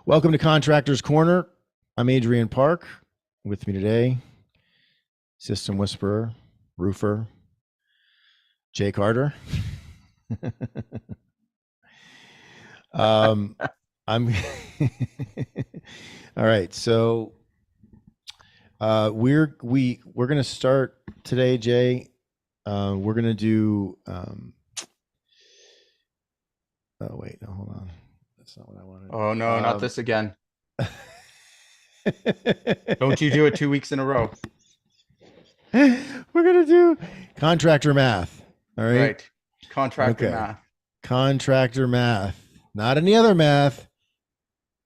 Welcome to Contractor's Corner. I'm Adrian Park. With me today, System Whisperer, Roofer, Jay Carter. I'm all right. So we're gonna start today, Jay. We're gonna do. Oh wait, no, hold on. That's not what I wanted. Oh no, not this again. Don't you do it 2 weeks in a row. We're gonna do contractor math. All right. Right. Contractor math. Contractor math. Not any other math.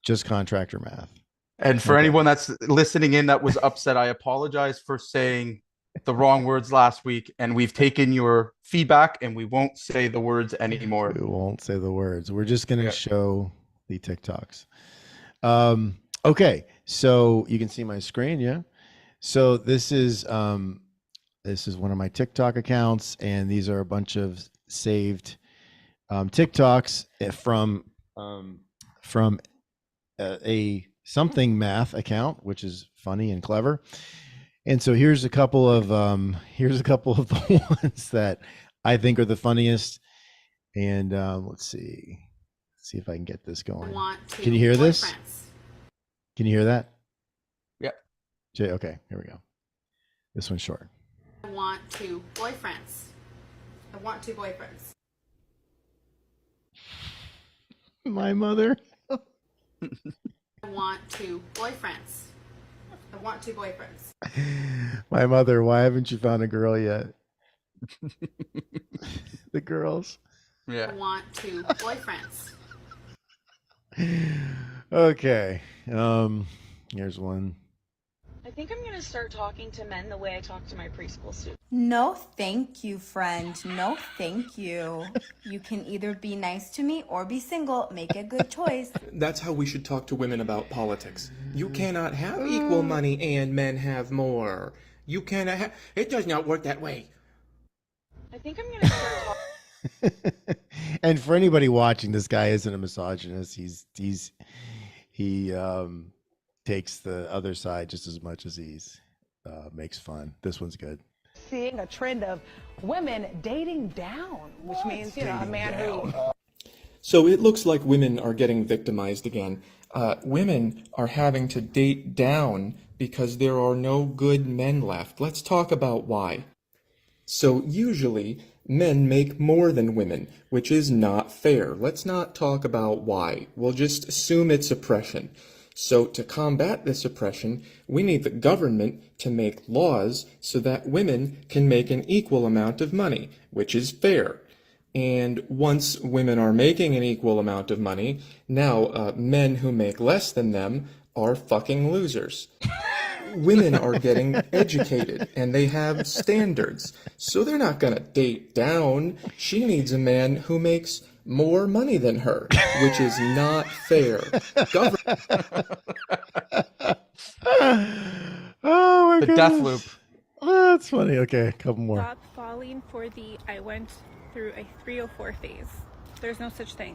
Just contractor math. And for anyone that's listening in that was upset, I apologize for saying the wrong words last week. And we've taken your feedback and we won't say the words anymore. We won't say the words. We're just gonna show the TikToks. Okay, so you can see my screen, yeah. So this is one of my TikTok accounts, and these are a bunch of saved TikToks from a something math account, which is funny and clever. And so here's a couple of the ones that I think are the funniest. And let's see if I can get this going. Can you hear this? Can you hear that? Yep. Jay, okay, here we go. This one's short. I want two boyfriends. I want two boyfriends. My mother. I want two boyfriends. I want two boyfriends. My mother, why haven't you found a girl yet? The girls. Yeah. I want two boyfriends. Okay. Here's one. I think I'm going to start talking to men the way I talk to my preschool students. No, thank you, friend. No, thank you. You can either be nice to me or be single. Make a good choice. That's how we should talk to women about politics. You cannot have equal money and men have more. You cannot have... It does not work that way. I think I'm going to start talking. And for anybody watching, this guy isn't a misogynist. He takes the other side just as much as he's makes fun. This one's good. Seeing a trend of women dating down, which means, you know, a man who... So it looks like women are getting victimized again. Women are having to date down because there are no good men left. Let's talk about why. So usually, men make more than women, which is not fair. Let's not talk about why. We'll just assume it's oppression. So to combat this oppression, we need the government to make laws so that women can make an equal amount of money, which is fair. And once women are making an equal amount of money, now men who make less than them are fucking losers. Women are getting educated and they have standards, so they're not gonna date down. She needs a man who makes more money than her, which is not fair. Oh my god. The death loop. Oh, that's funny. Okay, a couple more. Stop falling for the I went through a 304 phase. There's no such thing.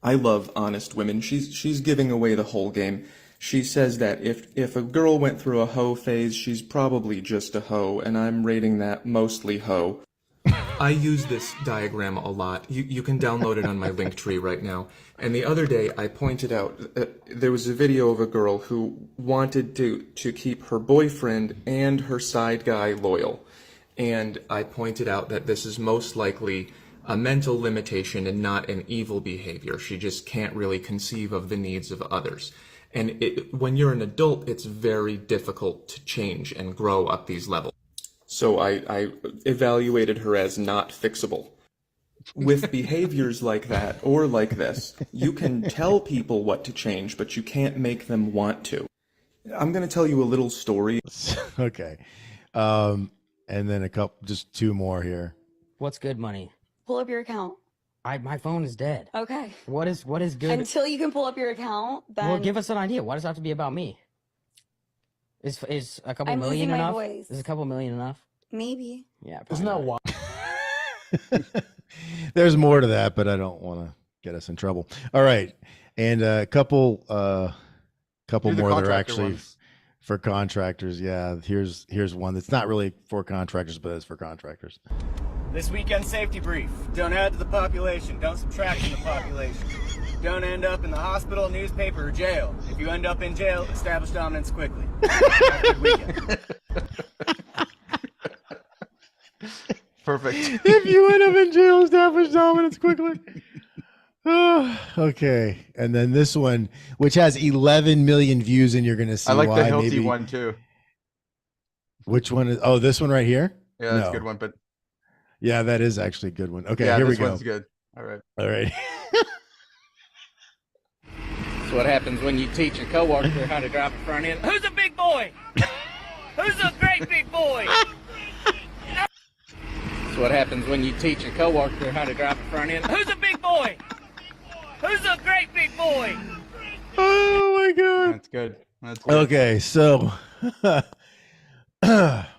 I love honest women. She's giving away the whole game. She says that if a girl went through a hoe phase, she's probably just a hoe, and I'm rating that mostly hoe. I use this diagram a lot. You can download it on my link tree right now. And the other day I pointed out there was a video of a girl who wanted to keep her boyfriend and her side guy loyal. And I pointed out that this is most likely a mental limitation and not an evil behavior. She just can't really conceive of the needs of others. And when you're an adult, it's very difficult to change and grow up these levels. So I evaluated her as not fixable. With behaviors like that, or like this, you can tell people what to change, but you can't make them want to. I'm going to tell you a little story. Okay. And then just two more here. What's good money? Pull up your account. My phone is dead. Okay. What is good? Until you can pull up your account, then... Well, give us an idea. Why does it have to be about me? Is a couple million enough? Is a couple million enough? Maybe. Yeah. Isn't that wild? There's more to that, but I don't want to get us in trouble. All right. And a couple Do the more that are contractor actually ones. for contractors. Yeah, here's one that's not really for contractors, but it's for contractors. This weekend safety brief. Don't add to the population. Don't subtract from the population. Don't end up in the hospital, newspaper, or jail. If you end up in jail, establish dominance quickly. Have a good weekend. Perfect. If you end up in jail, establish dominance quickly. Okay, and then this one, which has 11 million views, and you're going to see I like why. the Hilti maybe. one too. Which one is? Oh, this one right here. Yeah, that's No. a good one. But Yeah, that is actually a good one. Okay, yeah, here we this go. one's good. All right. All right. That's what happens when you teach a coworker how to drive a front end. Who's a big boy? Who's a great big boy? That's what happens when you teach a coworker how to drive a front end. Who's a big boy? Who's a great big boy? Oh my god. That's good. That's good. Okay, so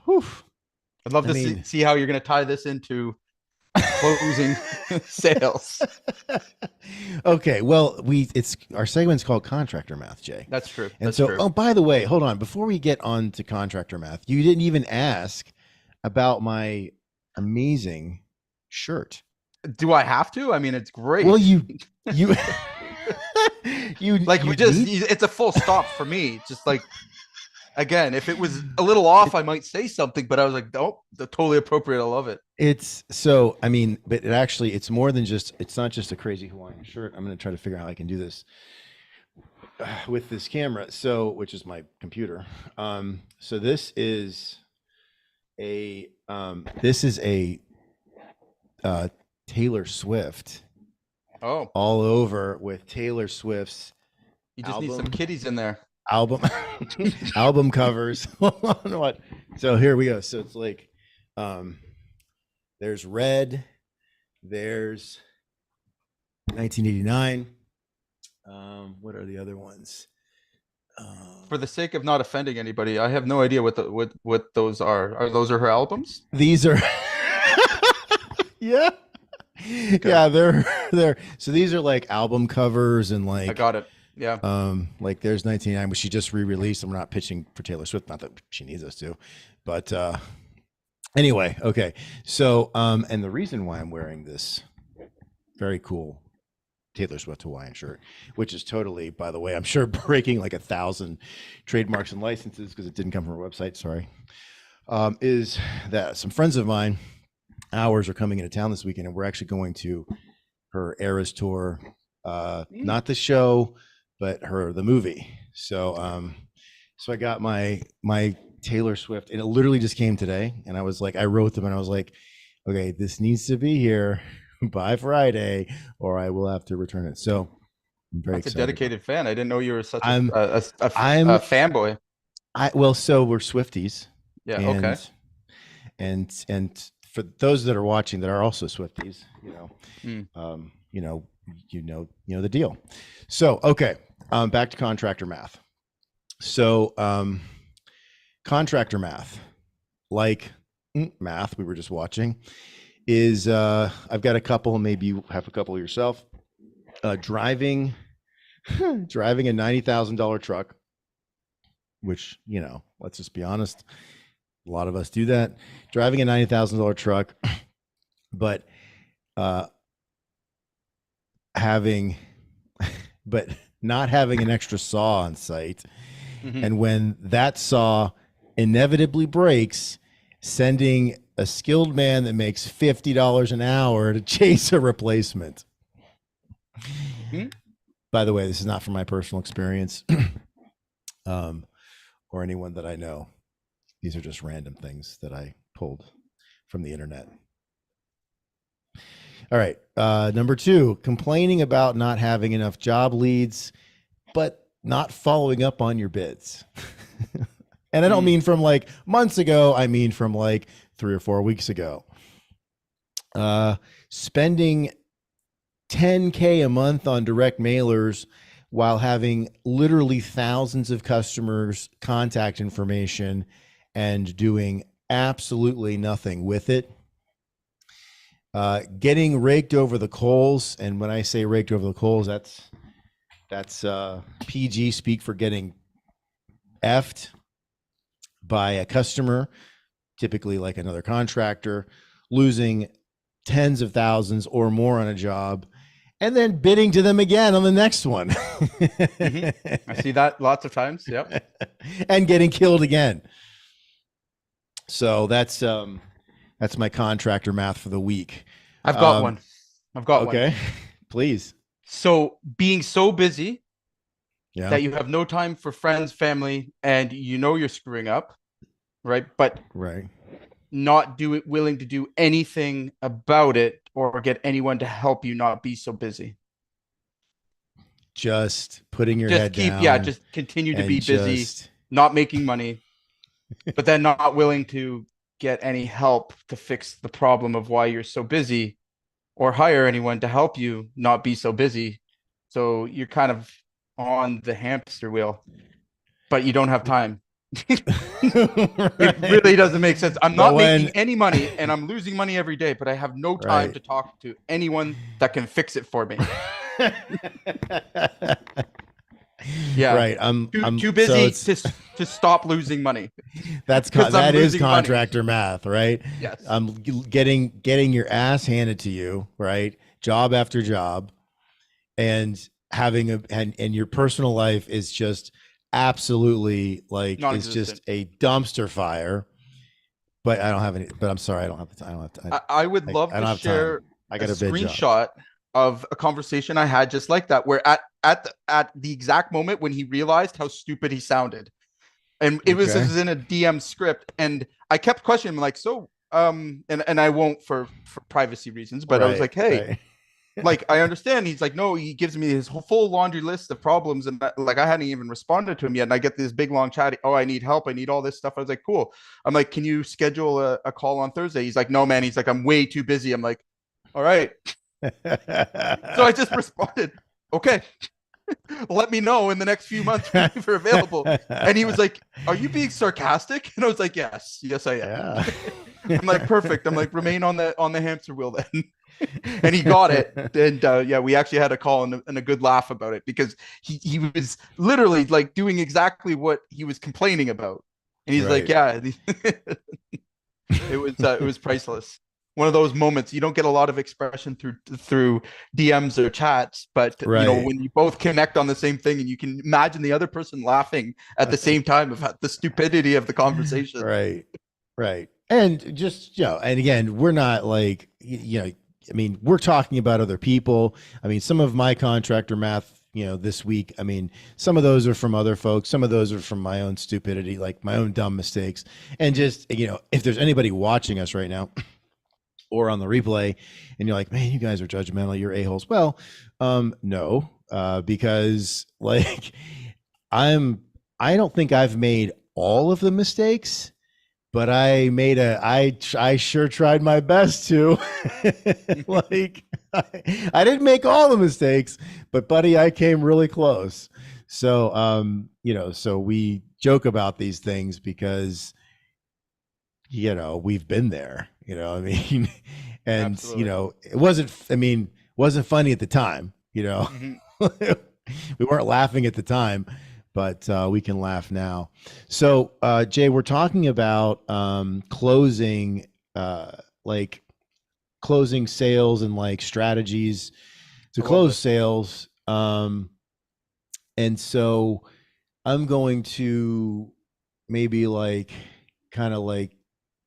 whew. I'd love to see how you're going to tie this into closing sales. Okay, well, it's our segment's called Contractor Math, Jay. That's true. And That's so, true. oh, by the way, hold on. Before we get on to Contractor Math, you didn't even ask about my amazing shirt. Do I have to? I mean, it's great. Well, you like you just it's a full stop for me. Just like, again, if it was a little off, I might say something, but I was like, nope, totally appropriate. I love it. It's so, I mean, but it's more than just, it's not just a crazy Hawaiian shirt. I'm going to try to figure out how I can do this with this camera. So, which is my computer. So this is a Taylor Swift. Oh, all over with Taylor Swift's you just need some kitties in there. album covers. What? So here we go. So it's like there's Red, there's 1989. What are the other ones? For the sake of not offending anybody, I have no idea what those are. Are those her albums? These are yeah. Okay. Yeah, they're so these are like album covers and like I got it. Yeah. Like there's 1999, which she just re-released. I'm not pitching for Taylor Swift, not that she needs us to, but anyway, okay. So and the reason why I'm wearing this very cool Taylor Swift Hawaiian shirt, which is totally, by the way, I'm sure breaking like 1,000 trademarks and licenses because it didn't come from her website. Sorry. Is that some friends of mine, ours, are coming into town this weekend, and we're actually going to her Eras tour, not the show, but the movie. So so I got my Taylor Swift, and it literally just came today, and I was like, I wrote them and I was like, okay, this needs to be here by Friday or I will have to return it. So I'm very That's excited. a dedicated fan. I didn't know you were such I'm a fanboy. Well, so we're Swifties. Yeah. And, Okay. And for those that are watching that are also Swifties, Mm. you know the deal. So, okay. Back to contractor math. So, contractor math, like math we were just watching, is I've got a couple, maybe you have a couple yourself. Driving a $90,000 truck, which, let's just be honest, a lot of us do that. Driving a $90,000 truck, but not having an extra saw on site. Mhm. And when that saw inevitably breaks, sending a skilled man that makes $50 an hour to chase a replacement. Hmm? By the way, this is not from my personal experience or anyone that I know. These are just random things that I pulled from the internet. All right. Number 2, complaining about not having enough job leads, but not following up on your bids. And I don't mean from like months ago. I mean from like 3 or 4 weeks ago. Spending $10K a month on direct mailers while having literally thousands of customers' contact information and doing absolutely nothing with it. Getting raked over the coals. And when I say raked over the coals, that's That's PG speak for getting effed by a customer, typically like another contractor, losing tens of thousands or more on a job, and then bidding to them again on the next one. I see that lots of times. Yep. And getting killed again. So that's my contractor math for the week. I've got one. I've got one. Okay, please. So being so busy Yeah. that you have no time for friends, family, and you know you're screwing up, right? But Right. not willing to do anything about it or get anyone to help you not be so busy. Just putting your Just head keep, down. yeah, just continue to and be busy, just- not making money, but then not willing to get any help to fix the problem of why you're so busy, or hire anyone to help you not be so busy. So you're kind of on the hamster wheel, but you don't have time. It really doesn't make sense. I'm not making any money and I'm losing money every day, but I have no time Right. to talk to anyone that can fix it for me. Yeah. Right. I'm too busy so to stop losing money. that I'm is losing money. contractor math, right? Yes. I'm getting your ass handed to you, right? Job after job, and having and your personal life is just absolutely like it's just a dumpster fire. But I don't have any. But I'm sorry, I don't have the time. I don't have time. I would love I don't to have share time. I got a a bid job. screenshot of a conversation I had just like that, where at the exact moment when he realized how stupid he sounded, and it was in a DM script, and I kept questioning him like, so and I won't for privacy reasons, but I was like, hey, like, I understand. He's like, no, he gives me his full laundry list of problems, and like I hadn't even responded to him yet, and I get this big long chat. Oh, I need help. I need all this stuff. I was like, cool. I'm like, can you schedule a call on Thursday? He's like, no, man. He's like, I'm way too busy. I'm like, all right. So I just responded, okay. Let me know in the next few months when you're available. And he was like, are you being sarcastic? And I was like, yes, I am. Yeah. I'm like, perfect. I'm like, remain on the hamster wheel then. And he got it. And yeah, we actually had a call and a good laugh about it, because he was literally like doing exactly what he was complaining about. And he's like, yeah, it was priceless. One of those moments. You don't get a lot of expression through DMs or chats, but you know, when you both connect on the same thing, and you can imagine the other person laughing at the same time about the stupidity of the conversation. Right. And just, you know, and again, we're not like, you know, I mean, we're talking about other people. I mean, some of my contractor math, you know, this week, I mean, some of those are from other folks. Some of those are from my own stupidity, like my own dumb mistakes. And just, you know, if there's anybody watching us right now or on the replay and you're like, man, you guys are judgmental, you're a-holes. Well, no, because like I don't think I've made all of the mistakes, but I sure tried my best to. Like, I didn't make all the mistakes, but buddy, I came really close. So, you know, so we joke about these things because, you know, we've been there, you know, I mean, and, Absolutely. you know, it wasn't funny at the time, you know, we weren't laughing at the time, but we can laugh now. So, Jay, we're talking about closing sales and like strategies to close sales. And so I'm going to maybe like kind of like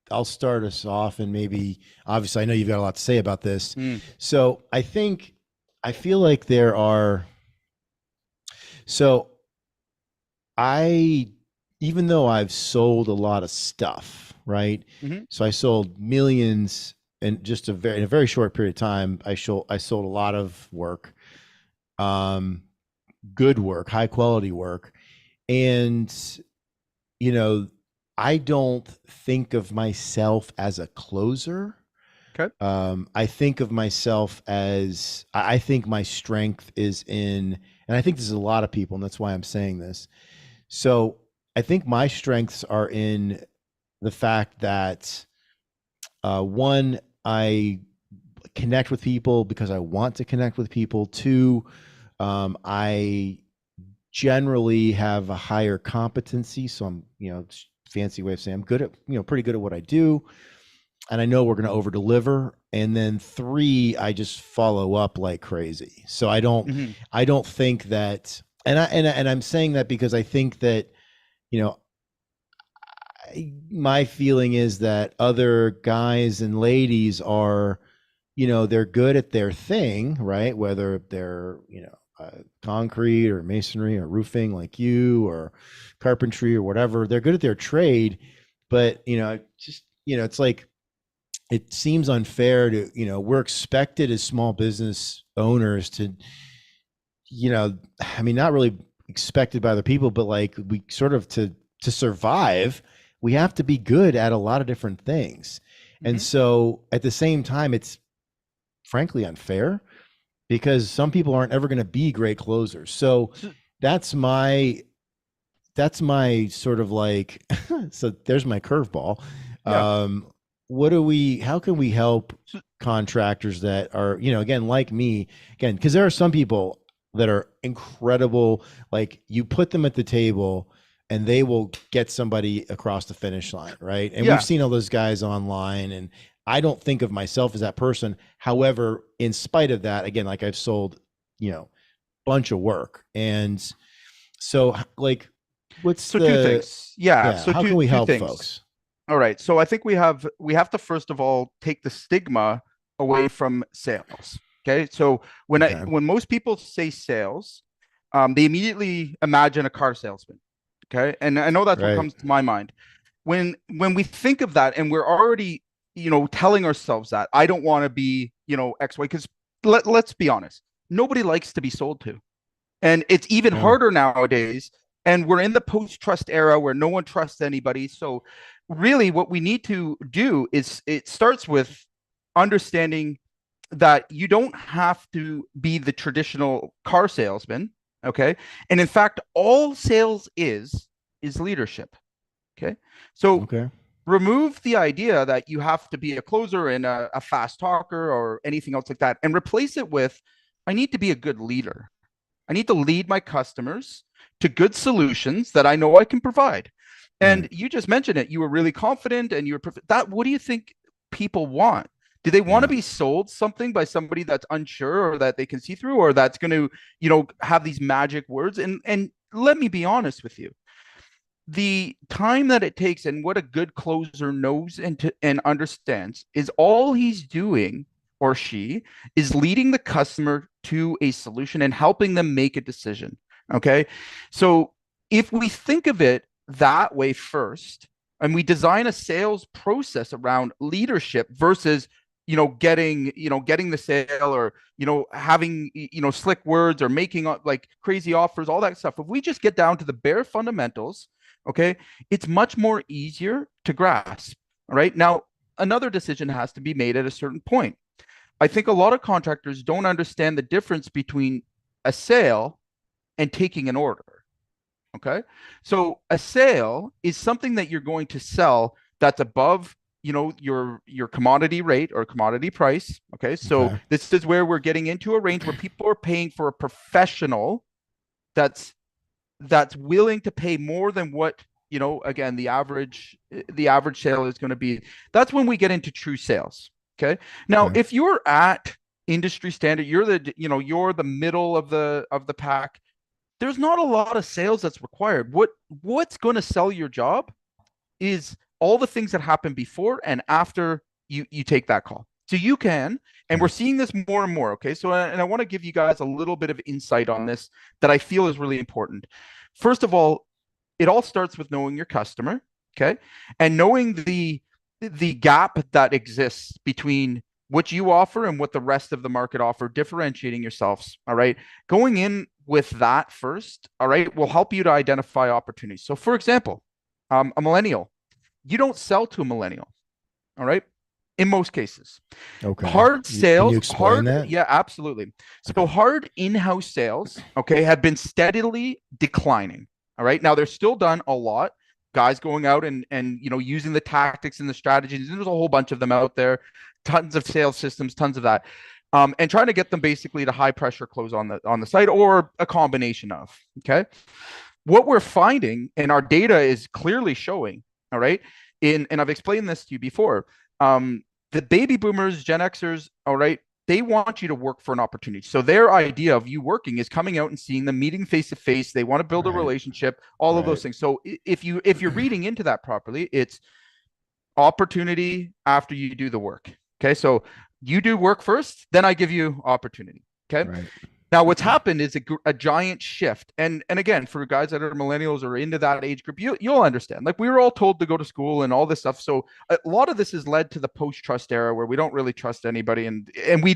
I'll start us off, and maybe obviously I know you've got a lot to say about this. So I feel like there are. So even though I've sold a lot of stuff, right? So I sold millions in just in a very short period of time. I sold a lot of work, good work, high quality work. And, you know, I don't think of myself as a closer. Okay. I think of myself as, I think my strength is in, and I think this is a lot of people, and that's why I'm saying this. So I think my strengths are in the fact that, one, I connect with people because I want to connect with people. Two, I generally have a higher competency. So I'm, fancy way of saying I'm good at, pretty good at what I do. And I know we're going to over deliver. And then 3, I just follow up like crazy. So I don't think that, and I'm saying that because I think that, my feeling is that other guys and ladies are, they're good at their thing, right? Whether they're, concrete or masonry or roofing like you, or carpentry or whatever, they're good at their trade. But, it's like, it seems unfair to, we're expected as small business owners to, not really expected by other people, but like we sort of to survive, we have to be good at a lot of different things. And so at the same time, it's frankly unfair because some people aren't ever going to be great closers. So that's my sort of like, so there's my curveball. Yeah. How can we help contractors that are, again, like me, because there are some people that are incredible. Like you put them at the table and they will get somebody across the finish line. Right. And we've seen all those guys online, and I don't think of myself as that person. However, in spite of that, again, like I've sold, bunch of work. And so like, what's two things. So how can we help folks? All right. So I think we have to first of all take the stigma away from sales. Okay. So when most people say sales, they immediately imagine a car salesman. Okay. And I know that's what comes to my mind. When we think of that, and we're already, telling ourselves that I don't want to be, X, Y, because let's be honest, nobody likes to be sold to. And it's even harder nowadays. And we're in the post-trust era where no one trusts anybody. So really what we need to do is, it starts with understanding that you don't have to be the traditional car salesman. Okay. And in fact, all sales is leadership. Okay. So remove the idea that you have to be a closer and a fast talker or anything else like that, and replace it with, I need to be a good leader. I need to lead my customers to good solutions that I know I can provide. And you just mentioned it. You were really confident, and you were that. What do you think people want? Do they want to be sold something by somebody that's unsure, or that they can see through, or that's going to, have these magic words? And let me be honest with you. The time that it takes, and what a good closer knows and understands, is all he's doing, or she is leading the customer to a solution and helping them make a decision. Okay. So if we think of it that way first, and we design a sales process around leadership versus, getting the sale, or, having, slick words, or making like crazy offers, all that stuff. If we just get down to the bare fundamentals, okay, it's much more easier to grasp. All right. Now, another decision has to be made at a certain point. I think a lot of contractors don't understand the difference between a sale and taking an order. Okay. So a sale is something that you're going to sell that's above, your commodity rate or commodity price. Okay. So this is where we're getting into a range where people are paying for a professional that's willing to pay more than what, again, the average sale is going to be. That's when we get into true sales. Okay. Now, if you're at industry standard, you're the middle of the pack, there's not a lot of sales that's required. What's going to sell your job is all the things that happen before and after you take that call. So you can, and we're seeing this more and more. Okay. So, and I want to give you guys a little bit of insight on this that I feel is really important. First of all, it all starts with knowing your customer. Okay. And knowing the gap that exists between what you offer and what the rest of the market offer, differentiating yourselves. All right. Going in with that first, all right, will help you to identify opportunities. So for example, a millennial, you don't sell to a millennial. All right. In most cases. Okay. Hard sales. Can you explain that? Yeah, absolutely. So hard in-house sales, okay, have been steadily declining. All right. Now they're still done a lot. Guys going out and using the tactics and the strategies. There's a whole bunch of them out there. Tons of sales systems, tons of that. and trying to get them basically to high pressure close on the site, or a combination of. Okay, what we're finding, and our data is clearly showing, all right, and I've explained this to you before, the baby boomers, Gen Xers, all right, they want you to work for an opportunity. So their idea of you working is coming out and seeing them, meeting face to face. They want to build a relationship, all of those things. So if you're reading into that properly, it's opportunity after you do the work. Okay, so you do work first, then I give you opportunity. Okay. Right. Now, what's happened is a giant shift, and again, for guys that are millennials or into that age group, you'll understand. Like, we were all told to go to school and all this stuff, so a lot of this has led to the post-trust era, where we don't really trust anybody, and we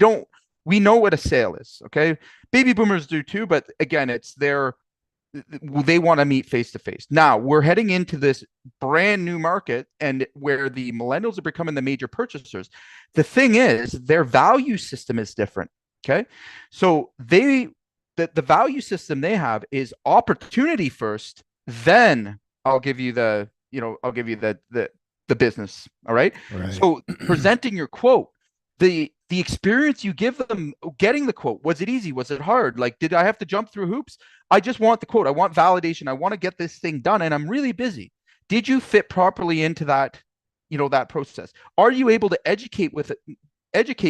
know what a sale is. Okay, baby boomers do too, but again, it's they want to meet face to face. Now we're heading into this brand new market, and where the millennials are becoming the major purchasers. The thing is, their value system is different. Okay, so the value system they have is opportunity first, then I'll give you the business. All right. So presenting your quote, the experience you give them getting the quote, was it easy? Was it hard? Like, did I have to jump through hoops? I just want the quote. I want validation. I want to get this thing done, and I'm really busy. Did you fit properly into that, that process? Are you able to educate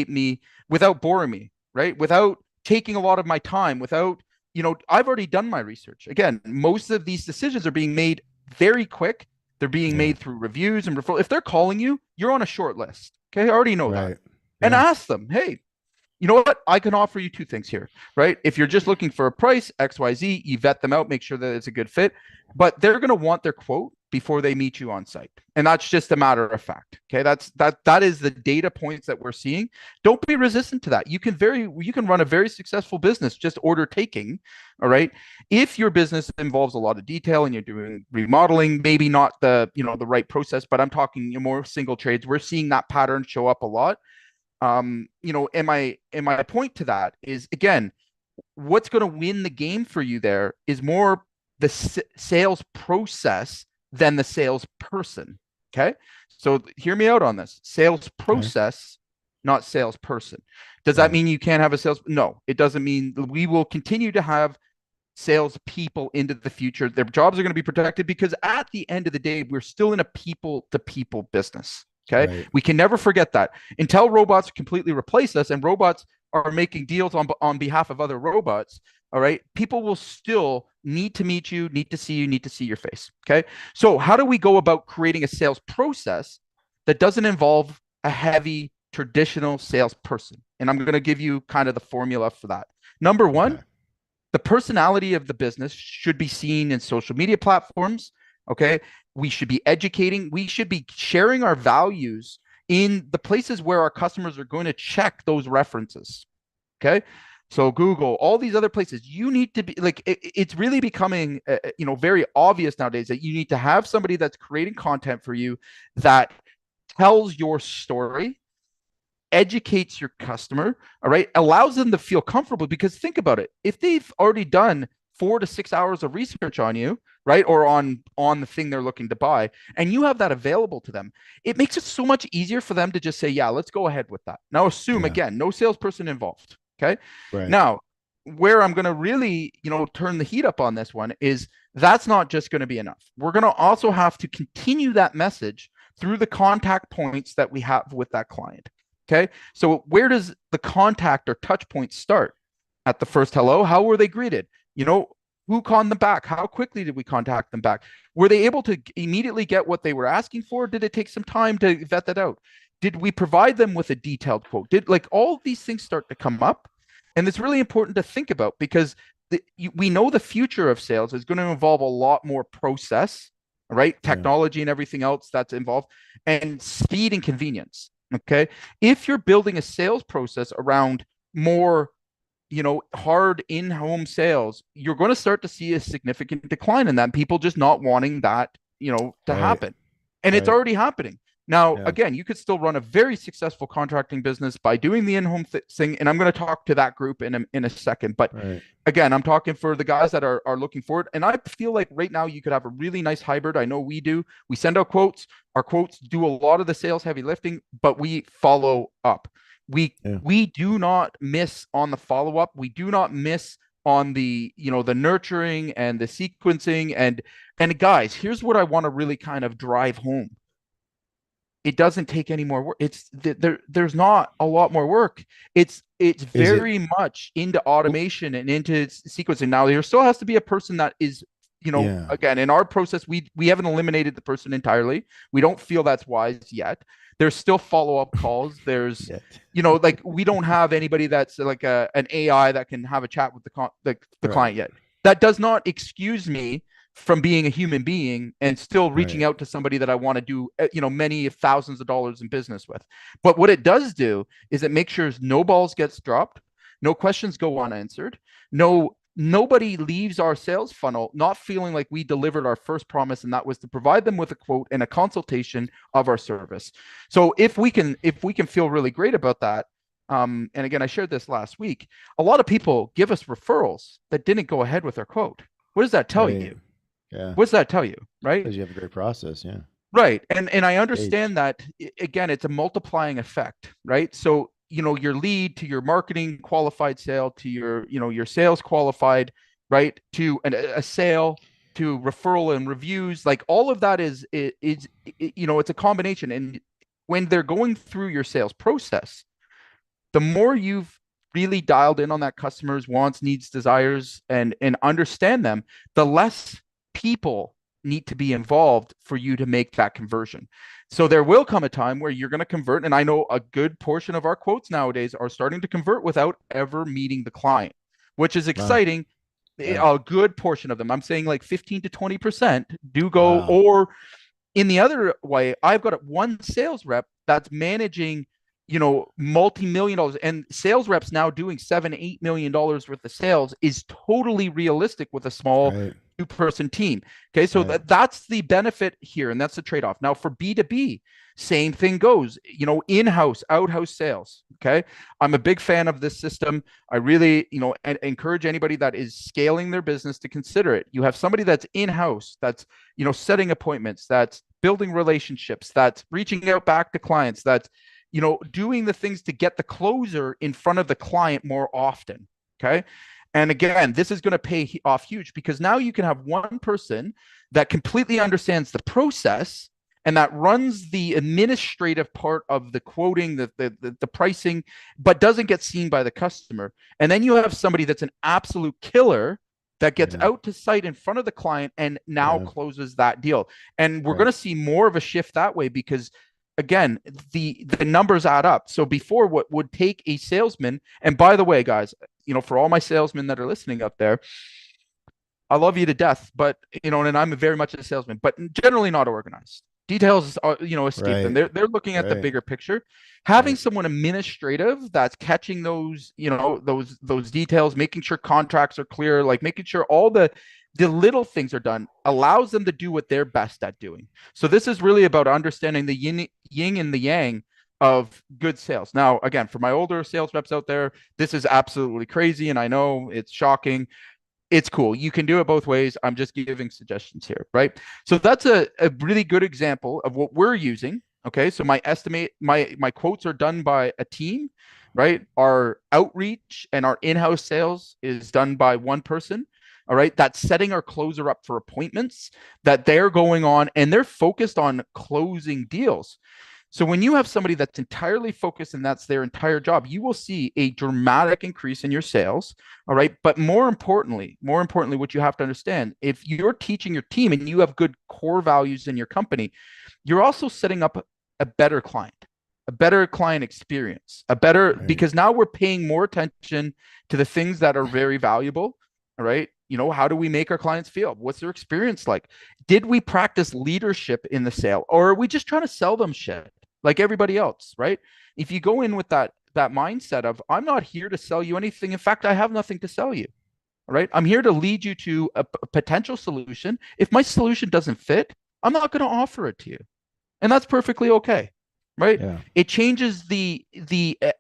me without boring me? Right? Without taking a lot of my time, without, I've already done my research. Again, most of these decisions are being made very quick. They're being made through reviews and referral. If they're calling you, you're on a short list. Okay. I already know that. And ask them, hey, you know what? I can offer you two things here, right? If you're just looking for a price, XYZ, you vet them out, make sure that it's a good fit, but they're going to want their quote before they meet you on site. And that's just a matter of fact. Okay. That is the data points that we're seeing. Don't be resistant to that. You can run a very successful business, just order taking. All right. If your business involves a lot of detail and you're doing remodeling, maybe not the right process, but I'm talking more single trades. We're seeing that pattern show up a lot. And my point to that is, again, what's going to win the game for you there is more the sales process than the salesperson. Okay. So hear me out on this. Sales process, not salesperson. Does that mean you can't have a sales? No, it doesn't mean. We will continue to have salespeople into the future. Their jobs are going to be protected, because at the end of the day, we're still in a people to people business. Okay. We can never forget that. Until robots completely replace us and robots are making deals on behalf of other robots, all right, people will still need to meet you, need to see you, need to see your face. Okay. So how do we go about creating a sales process that doesn't involve a heavy traditional salesperson? And I'm going to give you kind of the formula for that. Number one, the personality of the business should be seen in social media platforms. Okay. We should be educating. We should be sharing our values in the places where our customers are going to check those references. Okay. So Google, all these other places, you need to be like, it's really becoming, very obvious nowadays that you need to have somebody that's creating content for you that tells your story, educates your customer, all right, allows them to feel comfortable. Because think about it. If they've already done 4 to 6 hours of research on you, right, or on the thing they're looking to buy, and you have that available to them, it makes it so much easier for them to just say, yeah, let's go ahead with that. Now, assume again, no salesperson involved. Okay. Now, where I'm going to really, turn the heat up on this one is that's not just going to be enough. We're going to also have to continue that message through the contact points that we have with that client. Okay. So where does the contact or touch point start? At the first hello. How were they greeted? Who called them back? How quickly did we contact them back? Were they able to immediately get what they were asking for? Did it take some time to vet that out? Did we provide them with a detailed quote? All of these things start to come up? And it's really important to think about, because we know the future of sales is going to involve a lot more process, right? Technology and everything else that's involved, and speed and convenience. Okay. If you're building a sales process around more, hard in-home sales, you're going to start to see a significant decline in that, people just not wanting that, to happen. And it's already happening. Now, again, you could still run a very successful contracting business by doing the in-home thing. And I'm going to talk to that group in a second. But again, I'm talking for the guys that are looking for it. And I feel like right now you could have a really nice hybrid. I know we do. We send out quotes. Our quotes do a lot of the sales heavy lifting, but we follow up. We do not miss on the follow-up. We do not miss on the, the nurturing and the sequencing. And guys, here's what I want to really kind of drive home. It doesn't take any more work. There's not a lot more work. It's very much into automation and into sequencing. Now, there still has to be a person that is, again, in our process, we haven't eliminated the person entirely. We don't feel that's wise yet. There's still follow-up calls. There's, like, we don't have anybody that's like an AI that can have a chat with the client yet. That does not excuse me from being a human being and still reaching out to somebody that I want to do, many thousands of dollars in business with. But what it does do is it makes sure no balls gets dropped, no questions go unanswered, nobody leaves our sales funnel not feeling like we delivered our first promise, and that was to provide them with a quote and a consultation of our service. So if we can feel really great about that, and again, I shared this last week, a lot of people give us referrals that didn't go ahead with our quote. What does that tell you? Yeah. What's that tell you, right? Because you have a great process, yeah. Right. And I understand that, again, it's a multiplying effect, right? So, your lead to your marketing qualified sale to your sales qualified, right? To a sale, to referral and reviews, like all of that is it's a combination. And when they're going through your sales process, the more you've really dialed in on that customer's wants, needs, desires, and understand them, the less people need to be involved for you to make that conversion. So there will come a time where you're going to convert. And I know a good portion of our quotes nowadays are starting to convert without ever meeting the client, which is exciting. Wow. A good portion of them, I'm saying like 15 to 20% do go. Wow. Or in the other way, I've got one sales rep that's managing, multi-million dollars, and sales reps now doing $7-8 million worth of sales is totally realistic with a small two-person team. Okay, so that's the benefit here, and that's the trade-off. Now for B2B, same thing goes, in-house, out-house sales. Okay, I'm a big fan of this system. I really, encourage anybody that is scaling their business to consider it. You have somebody that's in-house, that's, setting appointments, that's building relationships, that's reaching out back to clients, that's doing the things to get the closer in front of the client more often. Okay. And again, this is going to pay off huge, because now you can have one person that completely understands the process and that runs the administrative part of the quoting, the pricing, but doesn't get seen by the customer. And then you have somebody that's an absolute killer that gets out to site in front of the client and now closes that deal. And we're going to see more of a shift that way, because again, the numbers add up. So before, what would take a salesman, and by the way, guys, for all my salesmen that are listening up there, I love you to death, but, and I'm very much a salesman, but generally not organized. Details are, escape them. They're looking at the bigger picture. Having someone administrative that's catching those, those details, making sure contracts are clear, like making sure all the little things are done, allows them to do what they're best at doing. So this is really about understanding the yin and the yang of good sales. Now, again, for my older sales reps out there, this is absolutely crazy. And I know it's shocking. It's cool. You can do it both ways. I'm just giving suggestions here, right? So that's a really good example of what we're using. Okay. So my quotes are done by a team, right? Our outreach and our in-house sales is done by one person. All right. That's setting our closer up for appointments that they're going on, and they're focused on closing deals. So when you have somebody that's entirely focused and that's their entire job, you will see a dramatic increase in your sales. All right. But more importantly, what you have to understand, if you're teaching your team and you have good core values in your company, you're also setting up a better client experience, because now we're paying more attention to the things that are very valuable. All right. How do we make our clients feel? What's their experience like? Did we practice leadership in the sale, or are we just trying to sell them shit like everybody else, right? If you go in with that mindset of, I'm not here to sell you anything. In fact, I have nothing to sell you. All right. I'm here to lead you to a potential solution. If my solution doesn't fit, I'm not going to offer it to you. And that's perfectly okay. Right. Yeah. It changes the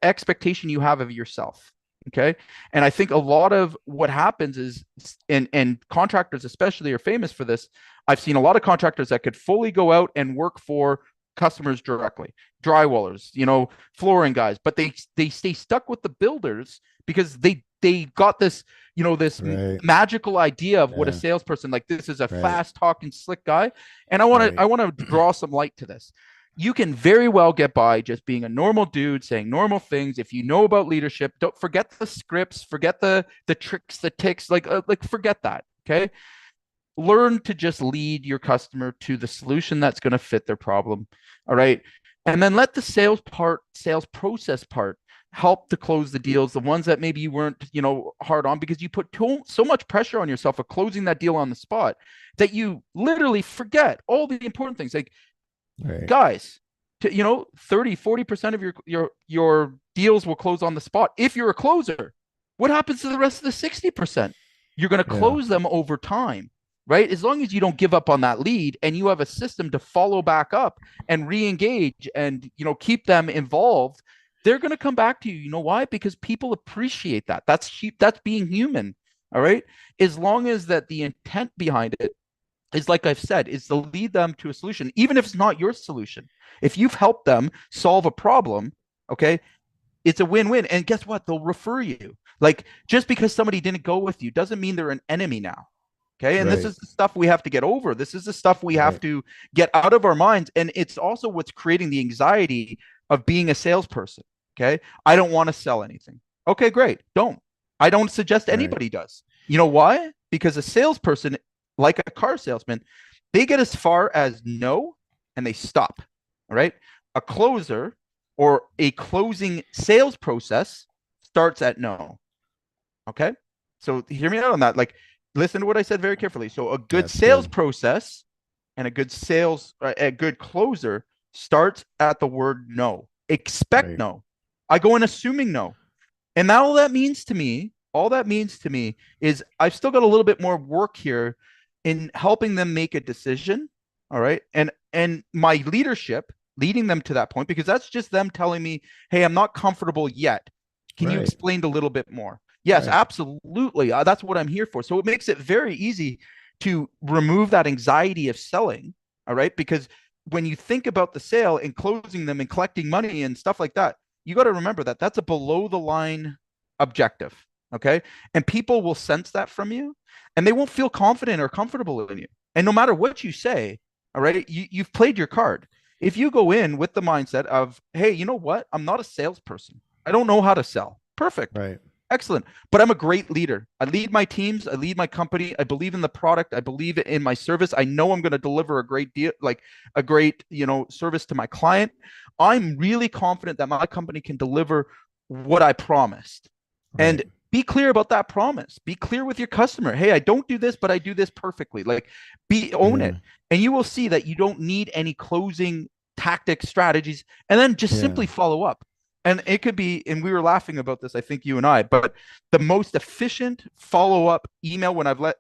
expectation you have of yourself. Okay. And I think a lot of what happens is, and contractors especially are famous for this. I've seen a lot of contractors that could fully go out and work for customers directly, drywallers, flooring guys, but they stay stuck with the builders because they got this, this magical idea of what a salesperson, like, this is a fast talking slick guy. And I want to draw some light to this. You can very well get by just being a normal dude saying normal things. If you know about leadership, don't forget the scripts, forget the tricks, the ticks, like forget that. Okay. Learn to just lead your customer to the solution that's going to fit their problem. All right. And then let the sales process part help to close the deals, the ones that maybe you weren't, hard on, because you put so much pressure on yourself of closing that deal on the spot that you literally forget all the important things. Like, guys, 30-40% of your deals will close on the spot. If you're a closer, what happens to the rest of the 60%? You're going to close them over time, right? As long as you don't give up on that lead and you have a system to follow back up and re-engage and, keep them involved, they're going to come back to you. You know why? Because people appreciate that. That's being human. All right. As long as that the intent behind it is, like I've said, is to lead them to a solution, even if it's not your solution. If you've helped them solve a problem, okay, it's a win-win. And guess what? They'll refer you. Like, just because somebody didn't go with you doesn't mean they're an enemy now. Okay. And this is the stuff we have to get over. This is the stuff we have to get out of our minds. And it's also what's creating the anxiety of being a salesperson. Okay. I don't want to sell anything. Okay, great. I don't suggest anybody does. You know why? Because a salesperson, like a car salesman, they get as far as no and they stop. All right. A closer or a closing sales process starts at no. Okay. So hear me out on that. Like, listen to what I said very carefully. So a good sales process and a good closer starts at the word no. Expect no. I go in assuming no. And all that means to me is I've still got a little bit more work here in helping them make a decision. All right. And my leadership leading them to that point, because that's just them telling me, hey, I'm not comfortable yet. Can you explain a little bit more? Yes, absolutely. That's what I'm here for. So it makes it very easy to remove that anxiety of selling. All right. Because when you think about the sale and closing them and collecting money and stuff like that, you got to remember that that's a below the line objective. Okay. And people will sense that from you and they won't feel confident or comfortable in you. And no matter what you say, all right, you've played your card. If you go in with the mindset of, hey, you know what? I'm not a salesperson. I don't know how to sell. Perfect. Right. Excellent. But I'm a great leader. I lead my teams. I lead my company. I believe in the product. I believe in my service. I know I'm going to deliver a great deal, like a great, service to my client. I'm really confident that my company can deliver what I promised. Right. And be clear about that promise. Be clear with your customer. Hey, I don't do this, but I do this perfectly. Like, own it. And you will see that you don't need any closing tactics, strategies, and then just simply follow up. And it could be, and we were laughing about this, I think you and I, but the most efficient follow-up email when I've let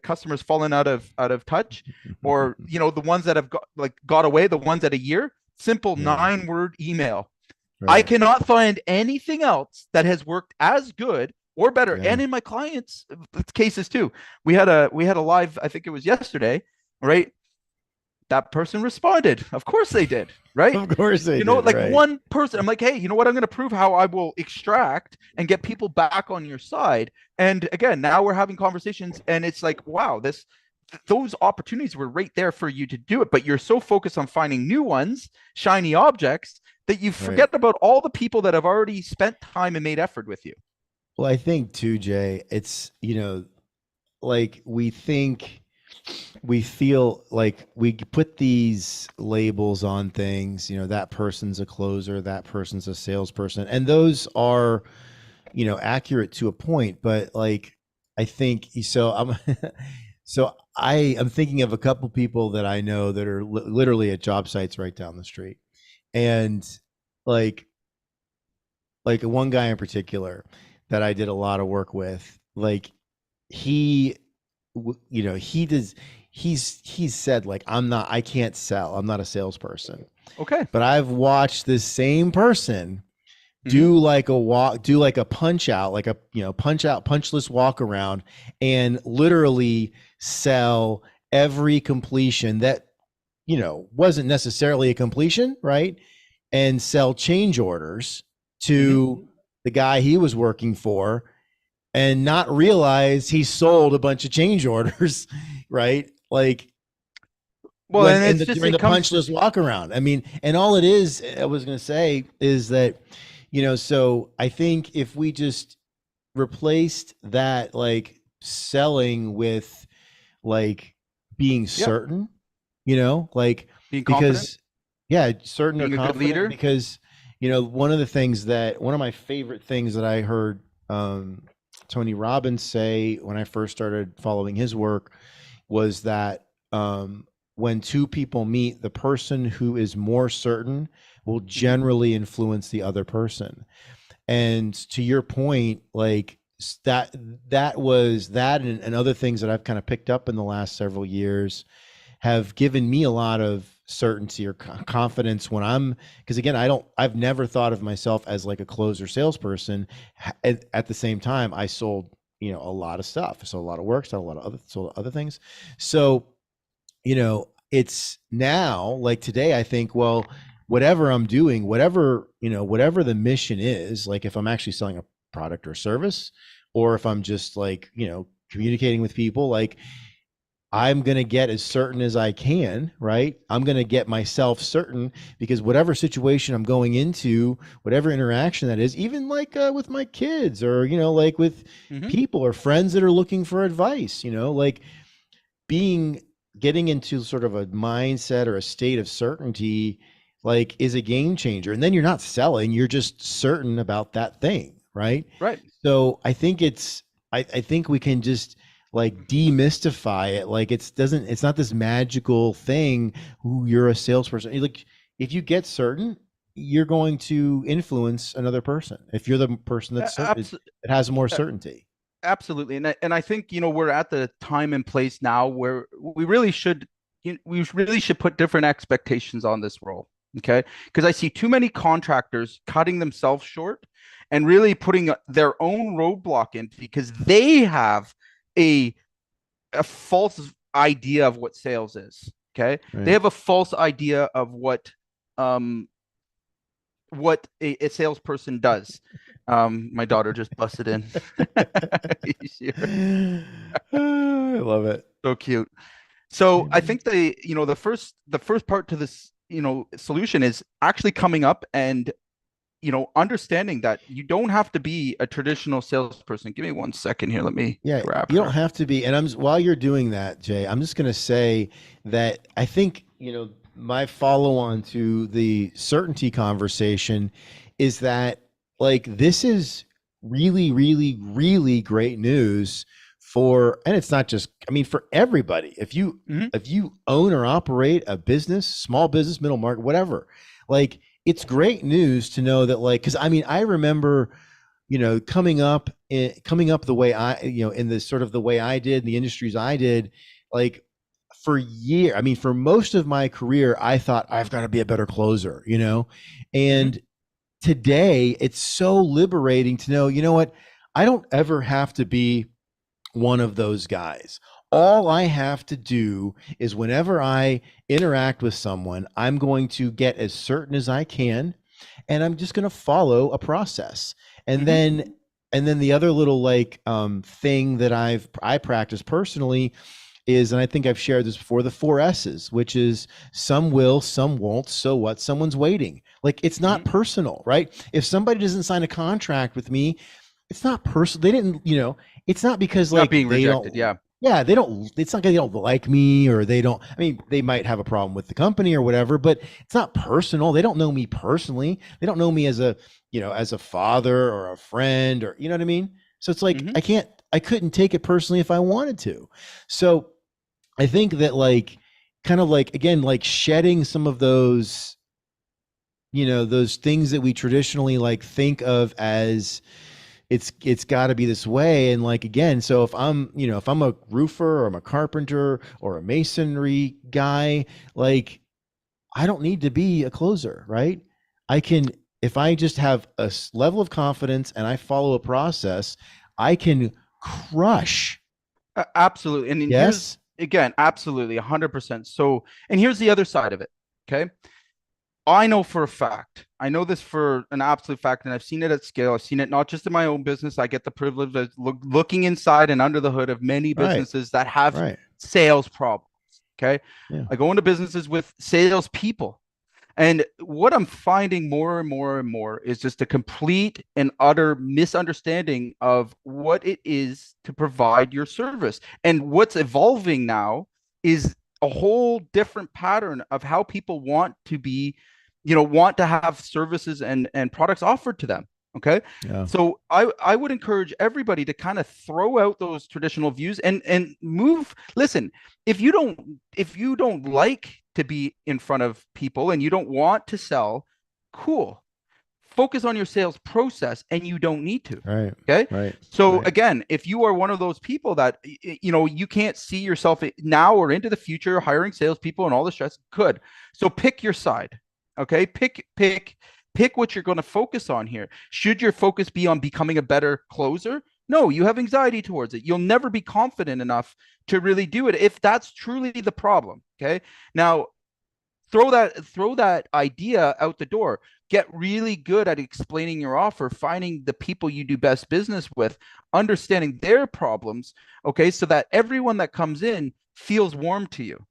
customers fallen out of touch, or the ones that have got away, the ones at a year, simple 9-word email. Right. I cannot find anything else that has worked as good or better. And in my clients' cases too, we had a live, I think it was yesterday, right? That person responded. Of course they did. Right. Of course they did. One person, I'm like, hey, you know what? I'm going to prove how I will extract and get people back on your side. And again, now we're having conversations and it's like, wow, those opportunities were right there for you to do it. But you're so focused on finding new ones, shiny objects, that you forget about all the people that have already spent time and made effort with you. Well, I think too, Jay, it's, we feel like we put these labels on things, that person's a closer, that person's a salesperson. And those are, accurate to a point. But I think so. I'm thinking of a couple people that I know that are literally at job sites right down the street. And like one guy in particular that I did a lot of work with, he's said I can't sell. I'm not a salesperson. Okay. But I've watched this same person do a punch out, punchless walk around and literally sell every completion that wasn't necessarily a completion, right? And sell change orders to the guy he was working for and not realize he sold a bunch of change orders, right? Like, well, when, and in it's the, just during the it comes punchless walk around. I mean, and all it is, I was going to say, is that, so I think if we just replaced that, like, selling with, like, being certain, like, being confident, because certain or being a good confident, leader. because one of my favorite things that I heard Tony Robbins say when I first started following his work was that when two people meet, the person who is more certain will generally influence the other person. And to your point, like, that was that, and other things that I've kind of picked up in the last several years have given me a lot of certainty or confidence when because again, I've never thought of myself as like a closer salesperson. At the same time, I sold, a lot of stuff. So a lot of work, sold other things. So, it's now, like, today, I think, well, whatever I'm doing, whatever the mission is, like, if I'm actually selling a product or service, or if I'm just, like, communicating with people, like, I'm going to get as certain as I can, right? I'm going to get myself certain, because whatever situation I'm going into, whatever interaction that is, even like with my kids, or, like with people or friends that are looking for advice, like, getting into sort of a mindset or a state of certainty, like, is a game changer. And then you're not selling, you're just certain about that thing, right? Right. So I think I think we can just, like, demystify it. Like, it's not this magical thing. Who you're a salesperson. Like, if you get certain, you're going to influence another person. If you're the person that's certain, it has more certainty. Absolutely. And I think, we're at the time and place now where we really should put different expectations on this role. Okay. Because I see too many contractors cutting themselves short and really putting their own roadblock in, because they have a false idea of what sales is. Okay. Right. They have a false idea of what a salesperson does. My daughter just busted in. I love it. So cute. So I think the first part to this, solution is actually coming up and, understanding that you don't have to be a traditional salesperson. Give me 1 second here. Let me grab you her. don't have to be. And while you're doing that, Jay, I'm just going to say that I think, my follow on to the certainty conversation is that, like, this is really, really, really great news and it's not just, for everybody. If you own or operate a business, small business, middle market, whatever, like, it's great news to know that, like, because I remember, coming up the way in the sort of the way I did, the industries I did, like, for years, for most of my career, I thought I've got to be a better closer, and today it's so liberating to know, what, I don't ever have to be one of those guys. All I have to do is, whenever I interact with someone, I'm going to get as certain as I can, and I'm just going to follow a process. And then the other little, like, thing that I practice personally is, and I think I've shared this before, the 4 S's, which is some will, some won't, so what, someone's waiting. Like, it's not personal, right? If somebody doesn't sign a contract with me, it's not personal. They didn't, it's not because, like, not being they rejected. they don't, it's not because they don't like me, or they don't, they might have a problem with the company or whatever, but it's not personal. They don't know me personally. They don't know me as a, as a father or a friend, or, you know what I mean? So it's like, I couldn't take it personally if I wanted to. So I think that, like, kind of like, again, like, shedding some of those, those things that we traditionally, like, think of as it's got to be this way. And, like, again, so if I'm a roofer, or I'm a carpenter, or a masonry guy, like, I don't need to be a closer, right? If I just have a level of confidence and I follow a process, I can crush. Absolutely. And Yes. again, absolutely 100%. So, and here's the other side of it. Okay. I know for a fact, I know this for an absolute fact, and I've seen it at scale. I've seen it not just in my own business. I get the privilege of looking inside and under the hood of many businesses that have sales problems. Okay. Yeah. I go into businesses with salespeople. And what I'm finding more and more and more is just a complete and utter misunderstanding of what it is to provide your service. And what's evolving now is a whole different pattern of how people want to be, want to have services and products offered to them. Okay. Yeah. So I would encourage everybody to kind of throw out those traditional views and move. Listen, if you don't like to be in front of people and you don't want to sell, cool. Focus on your sales process and you don't need to. Right. Okay. Right. So again, if you are one of those people that, you can't see yourself now or into the future hiring salespeople and all the stress, good. So pick your side. Okay. Pick what you're going to focus on here. Should your focus be on becoming a better closer? No, you have anxiety towards it. You'll never be confident enough to really do it if that's truly the problem. Okay. Now, throw that idea out the door. Get really good at explaining your offer, finding the people you do best business with, understanding their problems. Okay. So that everyone that comes in feels warm to you.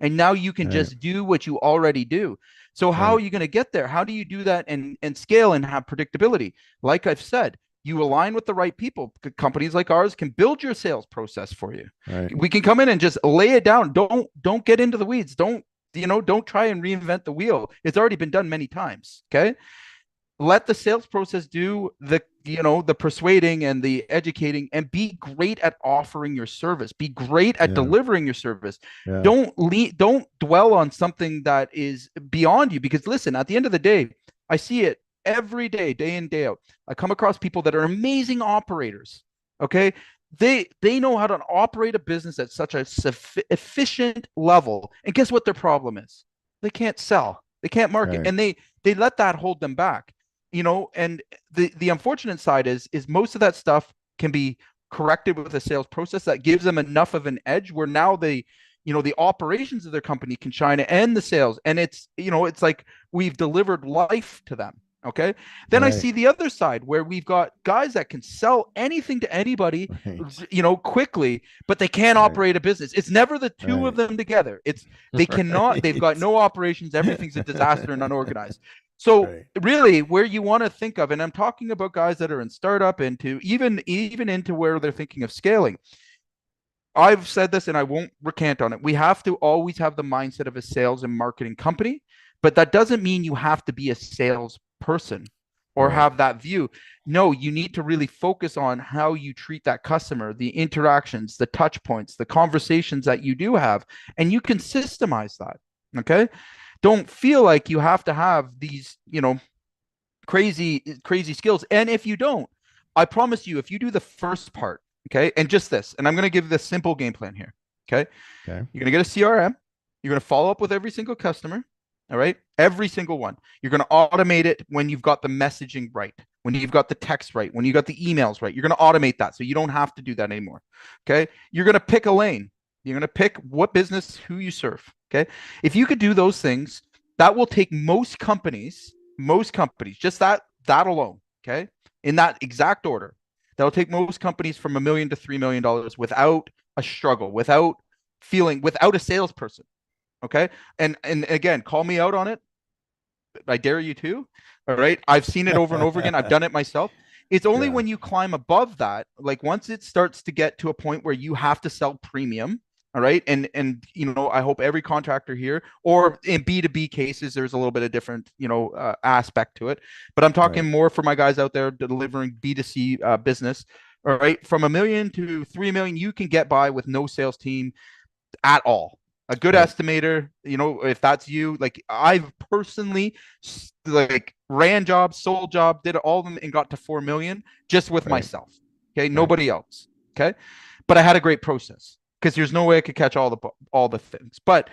And now you can just do what you already do. So how are you going to get there? How do you do that and scale and have predictability? Like I've said, you align with the right people. Companies like ours can build your sales process for you. Right. We can come in and just lay it down. Don't get into the weeds. Don't try and reinvent the wheel. It's already been done many times. Okay. Let the sales process do the persuading and the educating, and be great at offering your service. Be great at delivering your service. Yeah. Don't dwell on something that is beyond you, because listen, at the end of the day, I see it every day, day in, day out. I come across people that are amazing operators. Okay. They know how to operate a business at such a efficient level. And guess what their problem is? They can't sell. They can't market. Right. And they let that hold them back. And the unfortunate side is most of that stuff can be corrected with a sales process that gives them enough of an edge where now the operations of their company can shine, and the sales. And it's like we've delivered life to them. Okay. Then I see the other side where we've got guys that can sell anything to anybody, quickly, but they can't operate a business. It's never the two of them together. They cannot, they've got no operations. Everything's a disaster and unorganized. So really where you want to think of, and I'm talking about guys that are in startup into even into where they're thinking of scaling. I've said this and I won't recant on it. We have to always have the mindset of a sales and marketing company, but that doesn't mean you have to be a sales person or have that view. No, you need to really focus on how you treat that customer, the interactions, the touch points, the conversations that you do have, and you can systemize that. Okay. Don't feel like you have to have these, crazy skills. And if you don't, I promise you, if you do the first part, okay, and just this, and I'm going to give this simple game plan here. Okay. You're going to get a CRM. You're going to follow up with every single customer. All right. Every single one. You're going to automate it when you've got the messaging right, when you've got the text right, when you got the emails right. You're going to automate that so you don't have to do that anymore. Okay. You're going to pick a lane. You're going to pick what business, who you serve. Okay. If you could do those things, that will take most companies, just that alone. Okay. In that exact order, that'll take most companies from $1 million to $3 million without a struggle, without a salesperson. Okay. And again, call me out on it. I dare you to. All right. I've seen it over and over again. I've done it myself. It's only when you climb above that, like once it starts to get to a point where you have to sell premium. All right. And I hope every contractor here, or in B2B cases, there's a little bit of different, aspect to it. But I'm talking more for my guys out there delivering B2C business. All right. From $1 million to $3 million, you can get by with no sales team at all. A good estimator, if that's you, like I've personally ran jobs, sold jobs, did all of them and got to 4 million just with myself. Okay. Nobody else. Okay. But I had a great process because there's no way I could catch all the things, but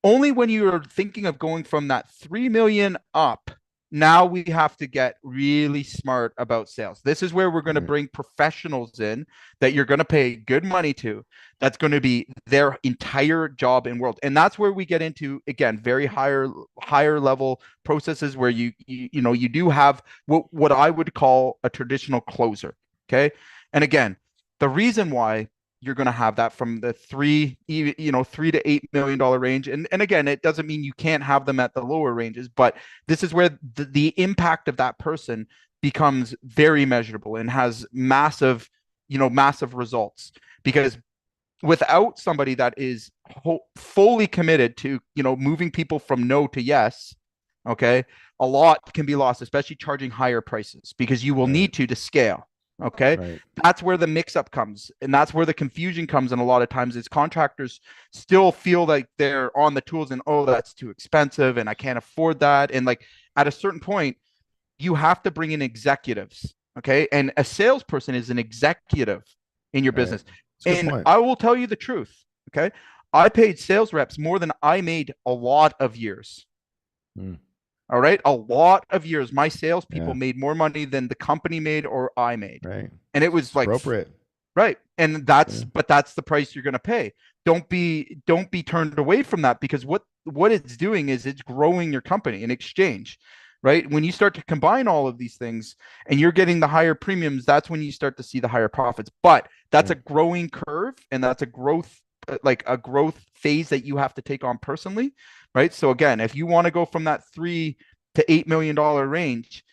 only when you're thinking of going from that 3 million up, Now we have to get really smart about sales. This is where we're going to bring professionals in that you're going to pay good money to. That's going to be their entire job in world. And that's where we get into, again, very higher level processes where you do have what I would call a traditional closer. Okay. And again, the reason why you're going to have that from the $3 to $8 million range. And again, it doesn't mean you can't have them at the lower ranges, but this is where the impact of that person becomes very measurable and has massive results. Because without somebody that is fully committed to, moving people from no to yes, okay, a lot can be lost, especially charging higher prices, because you will need to scale. Okay. Right. That's where the mix up comes. And that's where the confusion comes. And a lot of times is contractors still feel like they're on the tools and, oh, that's too expensive and I can't afford that. And like at a certain point, you have to bring in executives. Okay. And a salesperson is an executive in your business. And I will tell you the truth. Okay. I paid sales reps more than I made a lot of years. All right. A lot of years, my salespeople made more money than the company made or I made. Right. And it was like appropriate. Right. And but that's the price you're going to pay. Don't be turned away from that, because what it's doing is it's growing your company in exchange. Right. When you start to combine all of these things and you're getting the higher premiums, that's when you start to see the higher profits. But that's a growing curve, and that's a growth phase that you have to take on personally. Right. So again, if you want to go from that $3 to $8 million range,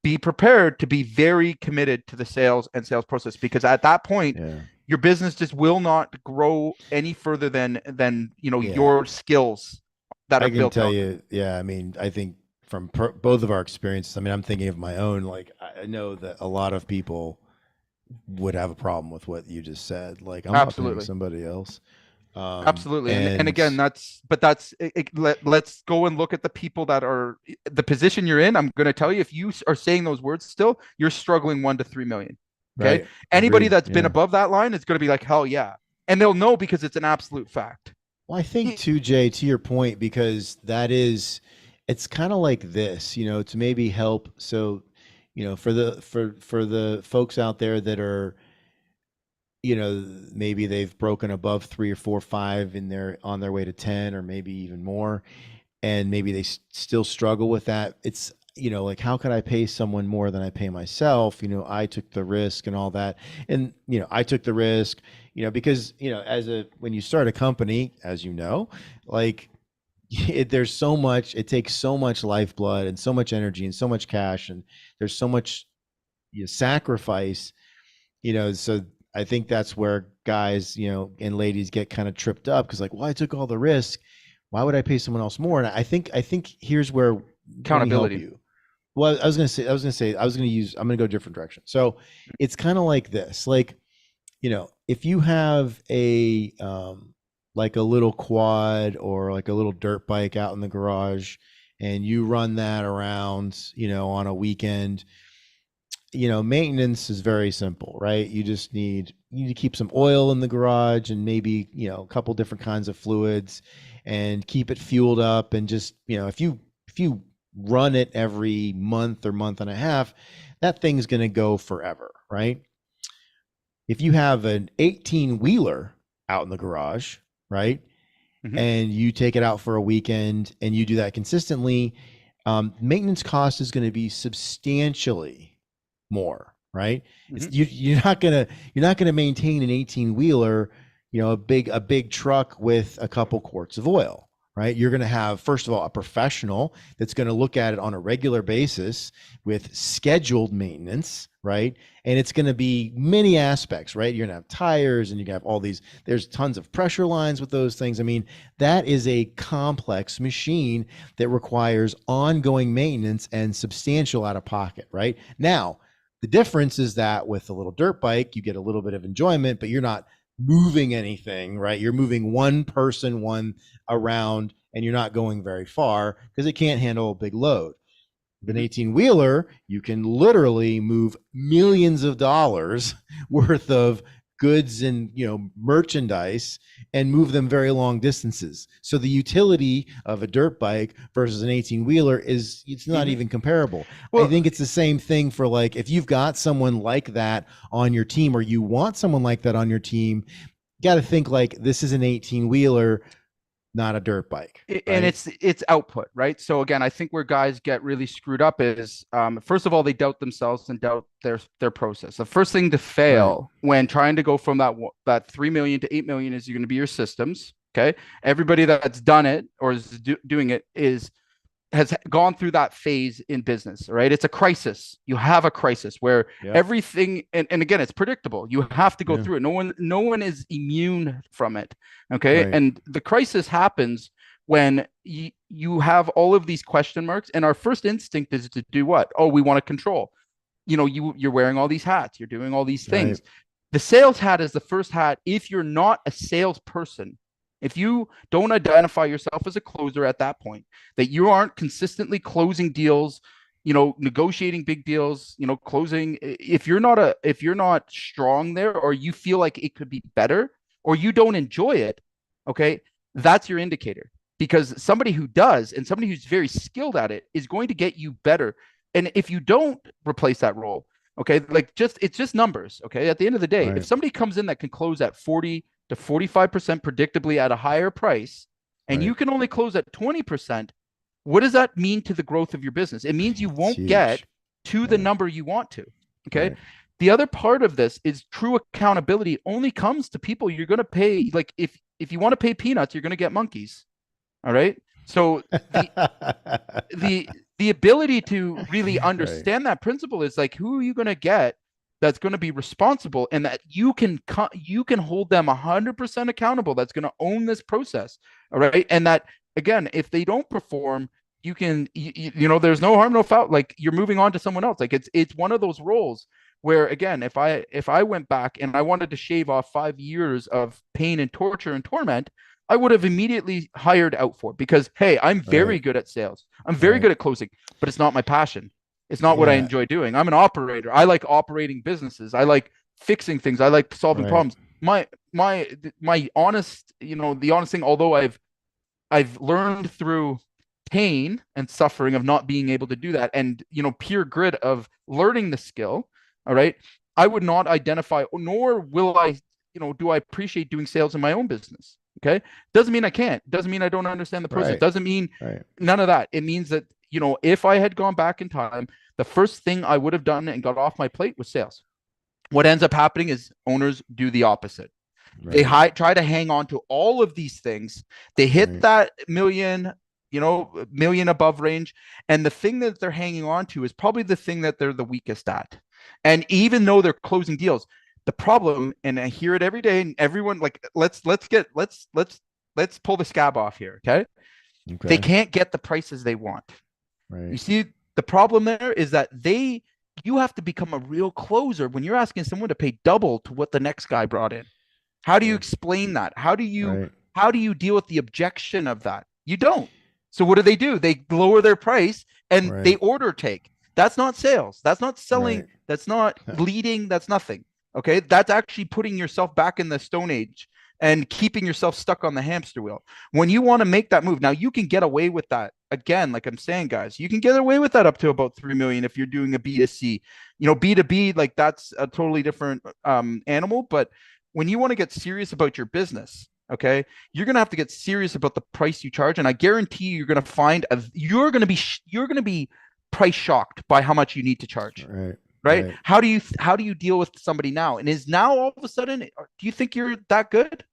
be prepared to be very committed to the sales and sales process, because at that point, your business just will not grow any further than your skills that are built. I can tell you, I mean, I think from both of our experiences, I mean, I'm thinking of my own. Like, I know that a lot of people would have a problem with what you just said. Like, I'm not paying somebody else. Absolutely. And again, let's go and look at the people that are the position you're in. I'm going to tell you, if you are saying those words still, you're struggling 1 to 3 million. Okay. Right. Anybody that's been above that line is going to be like, hell yeah. And they'll know, because it's an absolute fact. Well, I think too, Jay, to your point, because it's kind of like this, to maybe help. So, for the folks out there that are, maybe they've broken above 3 or 4 or 5 on their way to 10, or maybe even more, and maybe they still struggle with that. It's, like, how can I pay someone more than I pay myself? I took the risk and all that. And, I took the risk, because, when you start a company, as like, there's so much, it takes so much lifeblood and so much energy and so much cash, and there's so much sacrifice, so I think that's where guys, and ladies get kind of tripped up, because like, well, I took all the risk. Why would I pay someone else more? And I think here's where accountability. Well, I'm going to go a different direction. So it's kind of like this, like, if you have like a little quad or like a little dirt bike out in the garage, and you run that around, on a weekend, maintenance is very simple, right? You need to keep some oil in the garage, and maybe, a couple different kinds of fluids, and keep it fueled up. And just, if you run it every month or month and a half, that thing's going to go forever, right? If you have an 18-wheeler out in the garage, right? And you take it out for a weekend and you do that consistently, maintenance cost is going to be substantially more, right? You're not gonna maintain an 18-wheeler, a big truck with a couple quarts of oil, right? You're gonna have, first of all, a professional that's gonna look at it on a regular basis with scheduled maintenance, right? And it's gonna be many aspects, right? You're gonna have tires, and you're gonna have all these, there's tons of pressure lines with those things. I mean, that is a complex machine that requires ongoing maintenance and substantial out of pocket, right? Now, the difference is that with a little dirt bike, you get a little bit of enjoyment, but you're not moving anything, right? You're moving one around, and you're not going very far because it can't handle a big load. With an 18-wheeler, you can literally move millions of dollars worth of goods and, you know, merchandise and move them very long distances. So the utility of a dirt bike versus an 18-wheeler is, it's not even comparable. Well, I think it's the same thing for, like, if you've got someone like that on your team, or you want someone like that on your team, you got to think like, this is an 18-wheeler, not a dirt bike. And it's output, right? So again, I think where guys get really screwed up is, first of all, they doubt themselves and doubt their process. The first thing to fail when trying to go from that 3 million to 8 million is you're going to be your systems. Okay, everybody that's done it or is doing it has gone through that phase in business, right? It's a crisis. You have a crisis where everything, and again, it's predictable. You have to go through it. No one is immune from it. Okay. And the crisis happens when you have all of these question marks, and our first instinct is to do what? Oh, we want to control. You know, you're wearing all these hats, you're doing all these things. The sales hat is the first hat. If you're not a salesperson, if you don't identify yourself as a closer at that point, that you aren't consistently closing deals, you know, negotiating big deals, you know, closing, if you're not strong there, or you feel like it could be better, or you don't enjoy it, okay, that's your indicator. Because somebody who does, and somebody who's very skilled at it, is going to get you better. And if you don't replace that role, okay, like it's just numbers, okay? At the end of the day, if somebody comes in that can close at 40 to 45% predictably at a higher price, and you can only close at 20%, what does that mean to the growth of your business? It means you won't get to the number you want to, okay? The other part of this is true accountability only comes to people you're going to pay. Like if you want to pay peanuts, you're going to get monkeys. All right. So the ability to really understand that principle is like, who are you going to get that's going to be responsible, and that you can hold them 100% accountable, that's going to own this process. All right. And that, again, if they don't perform, you can, you know, there's no harm, no foul. Like, you're moving on to someone else. Like it's one of those roles where, again, if I went back and I wanted to shave off 5 years of pain and torture and torment, I would have immediately hired out for it, because, hey, I'm very good at sales. I'm very good at closing, but it's not my passion. It's not what I enjoy doing. I'm an operator. I like operating businesses. I like fixing things. I like solving problems. My honest, you know, the honest thing, although I've learned through pain and suffering of not being able to do that, and, you know, pure grit of learning the skill. All right. I would not identify, nor will I, you know, do I appreciate doing sales in my own business. Okay. Doesn't mean I can't. Doesn't mean I don't understand the process. Doesn't mean none of that. It means that, you know, if I had gone back in time, the first thing I would have done and got off my plate was sales. What ends up happening is owners do the opposite. They try to hang on to all of these things. They hit that million, you know, million above range. And the thing that they're hanging on to is probably the thing that they're the weakest at. And even though they're closing deals, the problem, and I hear it every day, and everyone, like, let's pull the scab off here. Okay. They can't get the prices they want. You see, the problem there is that you have to become a real closer when you're asking someone to pay double to what the next guy brought in. How do you explain that? How do you deal with the objection of that? You don't. So what do? They lower their price and they order take. That's not sales. That's not selling. That's not leading. That's nothing. Okay. That's actually putting yourself back in the Stone Age and keeping yourself stuck on the hamster wheel. When you want to make that move, now you can get away with that. Again, like I'm saying, guys, you can get away with that up to about 3 million if you're doing a B2C. You know, B2B, like, that's a totally different animal. But when you want to get serious about your business, okay, you're going to have to get serious about the price you charge. And I guarantee you're going to find you're going to be price shocked by how much you need to charge. Right. How do you deal with somebody now? And is now all of a sudden, do you think you're that good?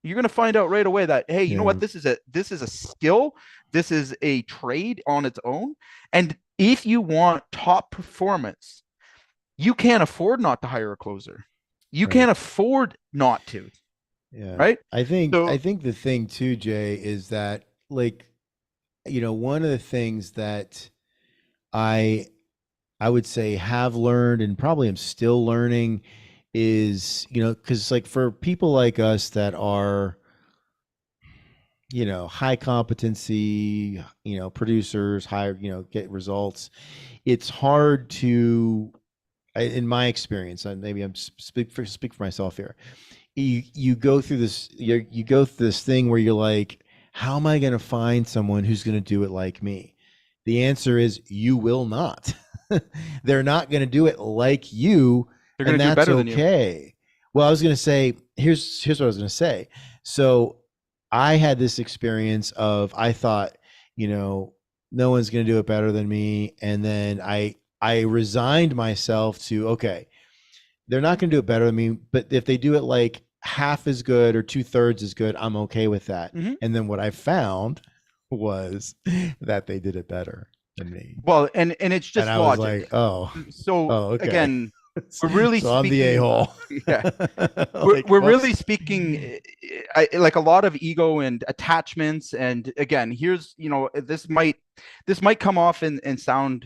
You're going to find out right away that, hey, you know what? This is a skill. This is a trade on its own. And if you want top performance, you can't afford not to hire a closer. You can't afford not to. Yeah. Right. I think the thing too, Jay, is that, like, you know, one of the things that I would say have learned, and probably am still learning, is, you know, because, like, for people like us that are, you know, high competency, you know, producers, high, you know, get results, it's hard to in my experience, and maybe I'm speak for myself here. You go through this, you go through this thing where you're like, how am I going to find someone who's going to do it like me? The answer is you will not. They're not going to do it like you, They're going and to do that's better than you. okay. Well, I was going to say, here's what I was going to say. So I had this experience of, I thought, no one's going to do it better than me. And then I resigned myself to, okay, they're not going to do it better than me, but if they do it like half as good or 2/3 as good, I'm okay with that. Mm-hmm. And then what I found was that they did it better than me. Well, and it's just and I logic. was like, okay. Again, we're really so I'm the a-hole. Yeah. Like, we're really speaking like a lot of ego and attachments. And again, here's, this might come off and sound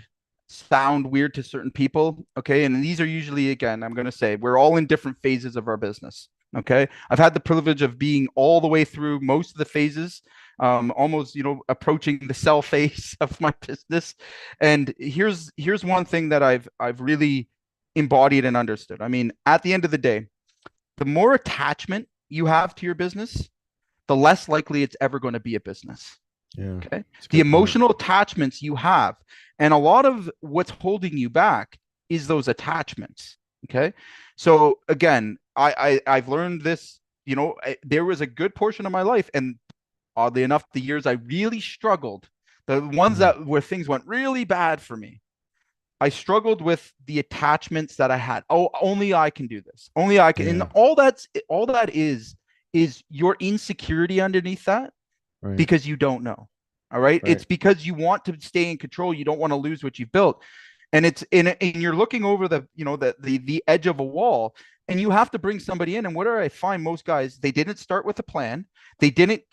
weird to certain people. Okay. And these are usually, again, I'm going to say we're all in different phases of our business. Okay. I've had the privilege of being all the way through most of the phases, almost, approaching the sell phase of my business. And here's one thing that I've really embodied and understood. I mean, at the end of the day, the more attachment you have to your business, the less likely it's ever going to be a business. Yeah, okay. The emotional attachments you have, and a lot of what's holding you back is those attachments. Okay. So again, I've learned this, there was a good portion of my life, and oddly enough, the years I really struggled, the ones that where things went really bad for me, I struggled with the attachments that I had. Oh, only I can do this. Only I can. Yeah. And all that is your insecurity underneath that, right, because you don't know. All right? It's because you want to stay in control. You don't want to lose what you've built. And it's and you're looking over the edge of a wall, and you have to bring somebody in. And what do I find? Most guys, they didn't start with a plan. They didn't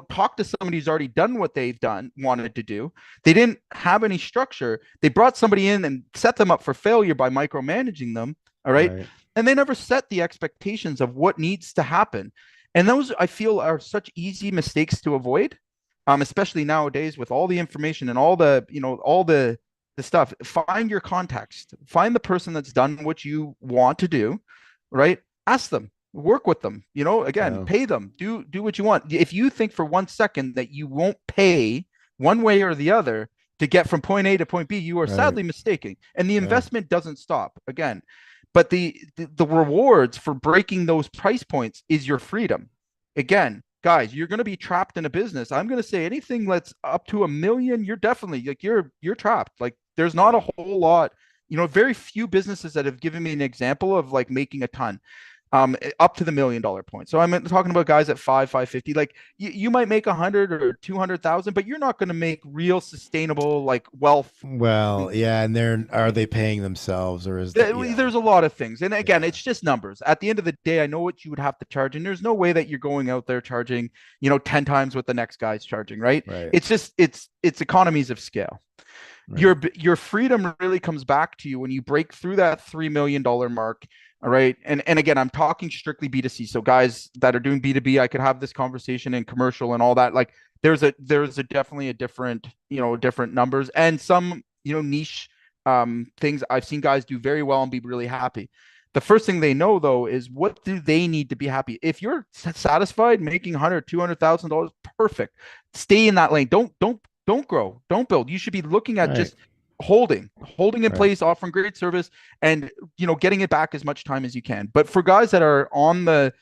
talk to somebody who's already done what they've wanted to do. They didn't have any structure. They brought somebody in and set them up for failure by micromanaging them. All right. And they never set the expectations of what needs to happen. And those, I feel, are such easy mistakes to avoid, especially nowadays with all the information and all the stuff. Find your context, find the person that's done what you want to do, right? Ask them. Work with them, again, pay them, do what you want. If you think for 1 second that you won't pay one way or the other to get from point A to point B, you are sadly mistaken. And the investment doesn't stop again. But the rewards for breaking those price points is your freedom. Again, guys, you're going to be trapped in a business. I'm going to say anything that's up to $1 million, you're definitely like, you're trapped. Like there's not a whole lot, very few businesses that have given me an example of like making a ton. Up to the $1 million point. So I'm talking about guys at 550. Like you might make 100 or 200,000, but you're not going to make real sustainable like wealth. Well, yeah, and are they paying themselves, or is there's a lot of things. And again, it's just numbers. At the end of the day, I know what you would have to charge, and there's no way that you're going out there charging 10 times what the next guy's charging, right? It's just it's economies of scale. Your freedom really comes back to you when you break through that $3 million mark. All right. And again, I'm talking strictly B2C. So guys that are doing B2B, I could have this conversation in commercial and all that. Like there's definitely a different, different numbers and some, niche things I've seen guys do very well and be really happy. The first thing they know though, is what do they need to be happy? If you're satisfied making $100,000, $200,000, perfect. Stay in that lane. Don't grow, don't build. You should be looking at just holding in place, offering great service, and getting it back as much time as you can. But for guys that are on the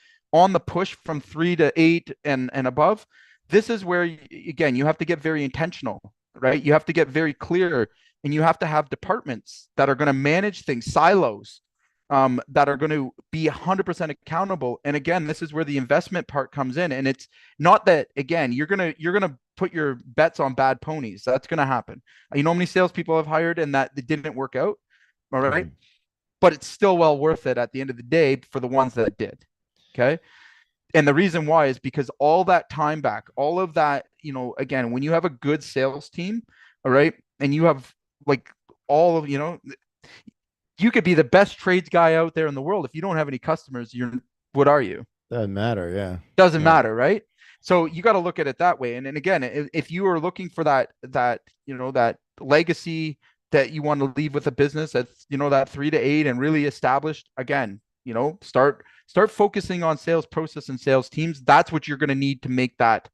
push from 3 to 8 and above, this is where again you have to get very intentional, right? You have to get very clear, and you have to have departments that are going to manage things, silos, that are going to be 100% accountable. And again, this is where the investment part comes in. And it's not that, again, you're gonna put your bets on bad ponies. That's going to happen. You know how many salespeople I've hired and that it didn't work out? All right. But it's still well worth it at the end of the day for the ones that did. Okay. And the reason why is because all that time back, all of that, again, when you have a good sales team, all right, and you have like all of, you could be the best trades guy out there in the world. If you don't have any customers, what are you? Doesn't matter. Yeah. Doesn't matter. Right. So you got to look at it that way. And again, if you are looking for that legacy, that you want to leave with a business that's, that 3 to 8 and really established, again, start focusing on sales process and sales teams. That's what you're going to need to make that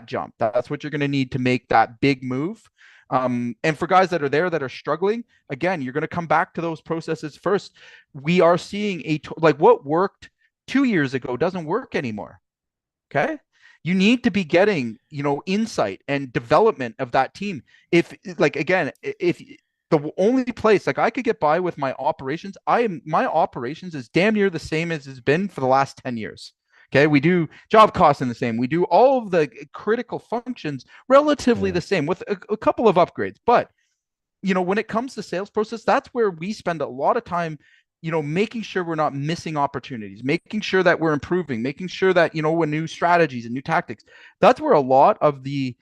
jump. That's what you're going to need to make that big move. And for guys that are there that are struggling, again, you're going to come back to those processes first. We are seeing like what worked 2 years ago doesn't work anymore. Okay. You need to be getting, insight and development of that team. If the only place like I could get by with my operations, my operations is damn near the same as it's been for the last 10 years. Okay. We do job costing the same. We do all of the critical functions relatively the same with a couple of upgrades. But, when it comes to sales process, that's where we spend a lot of time, making sure we're not missing opportunities, making sure that we're improving, making sure that, with new strategies and new tactics, that's where a lot of the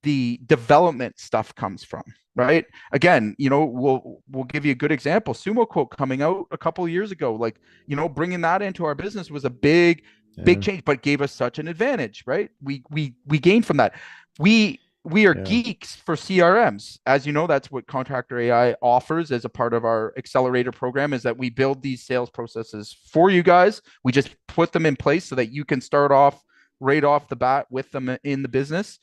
development stuff comes from. Right. Again, we'll give you a good example. Sumo Quote coming out a couple of years ago, like, bringing that into our business was a big change, but gave us such an advantage, right? We gained from that. We are geeks for CRMs. As you know, that's what Contractor AI offers as a part of our accelerator program, is that we build these sales processes for you guys. We just put them in place so that you can start off right off the bat with them in the business.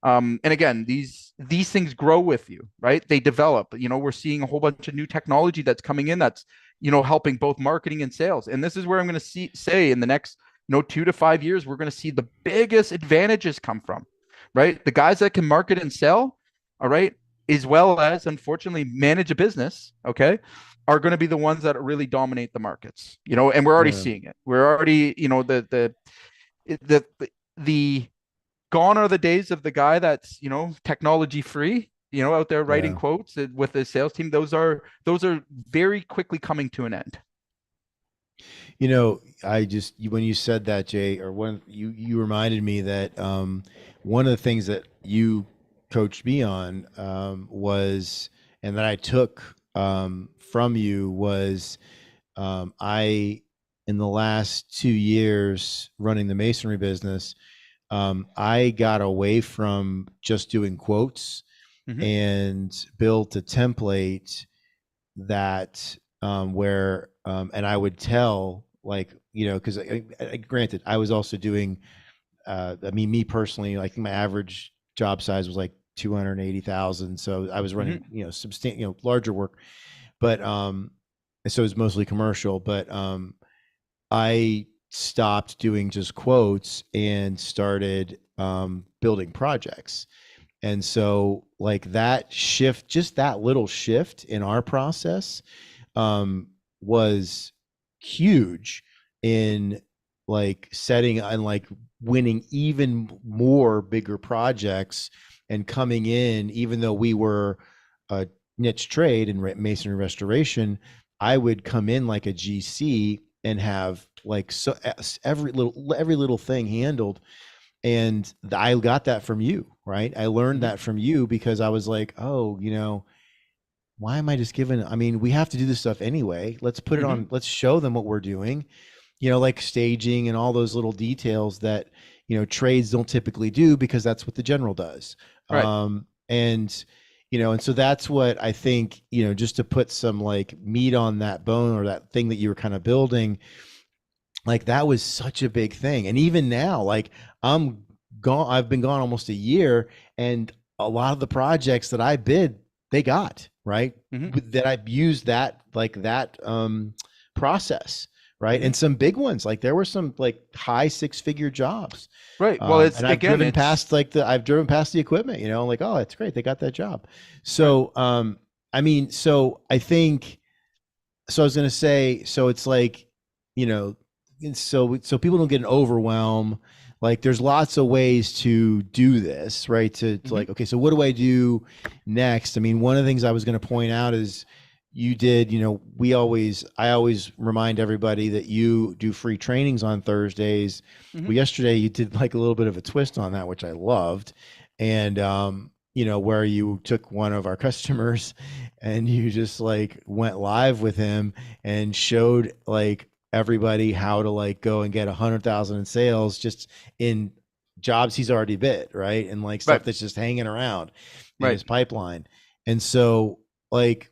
And again, these things grow with you, right? They develop. We're seeing a whole bunch of new technology that's coming in that's, helping both marketing and sales. And this is where I'm going to say in the next 2 to 5 years, we're going to see the biggest advantages come from, right? The guys that can market and sell, all right, as well as unfortunately manage a business, okay, are going to be the ones that really dominate the markets, and we're already seeing it. We're already, the gone are the days of the guy that's, technology free, out there writing quotes with the sales team. Those are very quickly coming to an end. When you said that, Jay, or you reminded me that one of the things that you coached me on was, and that I took from you was, in the last 2 years running the masonry business, I got away from just doing quotes and built a template that where and I would tell, like, because granted, I was also doing me personally, like my average job size was like 280,000, so I was running larger work, but so it was mostly commercial, but I stopped doing just quotes and started building projects. And so like that shift, just that little shift in our process was huge in like setting and like winning even more bigger projects and coming in, even though we were a niche trade in masonry restoration, I would come in like a GC and have like every little thing handled. And I got that from you, right? I learned that from you because I was like, oh, why am I just giving? I mean, we have to do this stuff anyway. Let's put it on. Let's show them what we're doing, like staging and all those little details that, trades don't typically do because that's what the general does. Right. And so that's what I think, just to put some like meat on that bone or that thing that you were kind of building, like that was such a big thing. And even now, like I've been gone almost a year, and a lot of the projects that I bid, they got, right. That I've used that process. Right. And some big ones, like there were some like high 6-figure jobs. Right. Well, and I've driven past the equipment, like, oh, it's great. They got that job. So, I mean, so I think, so I was going to say, so it's like, so people don't get an overwhelm. Like there's lots of ways to do this, right? To like, okay, so what do I do next? I mean, one of the things I was going to point out is you did, I always remind everybody that you do free trainings on Thursdays. Well, yesterday you did like a little bit of a twist on that, which I loved. And, where you took one of our customers and you just like went live with him and showed like everybody how to like go and get 100,000 in sales just in jobs he's already bid, right? And like stuff that's just hanging around in his pipeline. And so like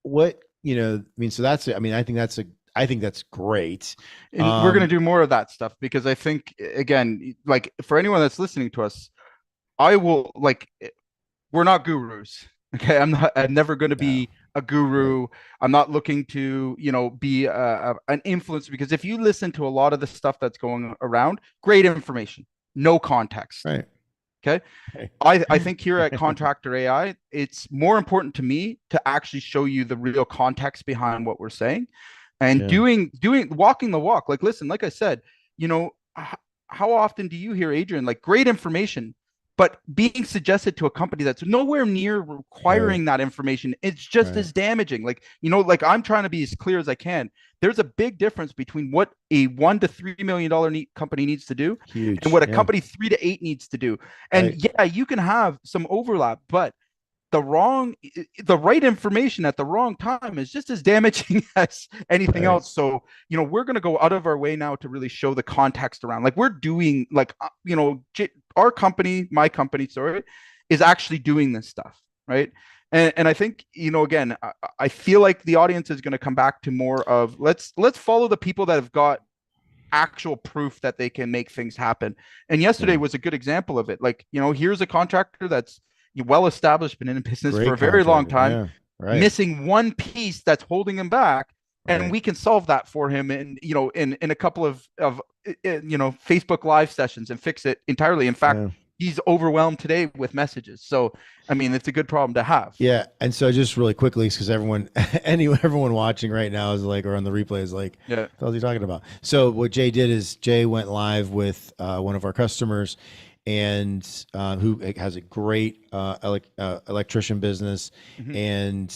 what, I mean, so that's, I mean, I think that's great. And we're going to do more of that stuff, because I think, again, like for anyone that's listening to us, we're not gurus. Okay. I'm never going to be a guru. Right. I'm not looking to, be an influencer, because if you listen to a lot of the stuff that's going around, great information, no context. Right. Okay. I think here at Contractor AI, it's more important to me to actually show you the real context behind what we're saying, and walking the walk. Like, listen, like I said, how often do you hear, Adrian, like great information, but being suggested to a company that's nowhere near requiring that information, it's just as damaging. Like, like I'm trying to be as clear as I can. There's a big difference between what a $1 to $3 million company needs to do and what a company 3 to 8 needs to do. And you can have some overlap, but the right information at the wrong time is just as damaging as anything else. So, we're going to go out of our way now to really show the context around, like we're doing, like, our company, my company, sorry, is actually doing this stuff. Right. And I think, again, I feel like the audience is going to come back to more of let's follow the people that have got actual proof that they can make things happen. And yesterday was a good example of it. Like, here's a contractor that's well established, been in business for a very long time, missing one piece that's holding him back, and we can solve that for him in a couple of Facebook Live sessions and fix it entirely. In fact, he's overwhelmed today with messages. So, I mean, it's a good problem to have. Yeah. And so just really quickly, because everyone watching right now is like, or on the replay is like, what the hell is he talking about? So what Jay did is Jay went live with one of our customers, and who has a great electrician business, and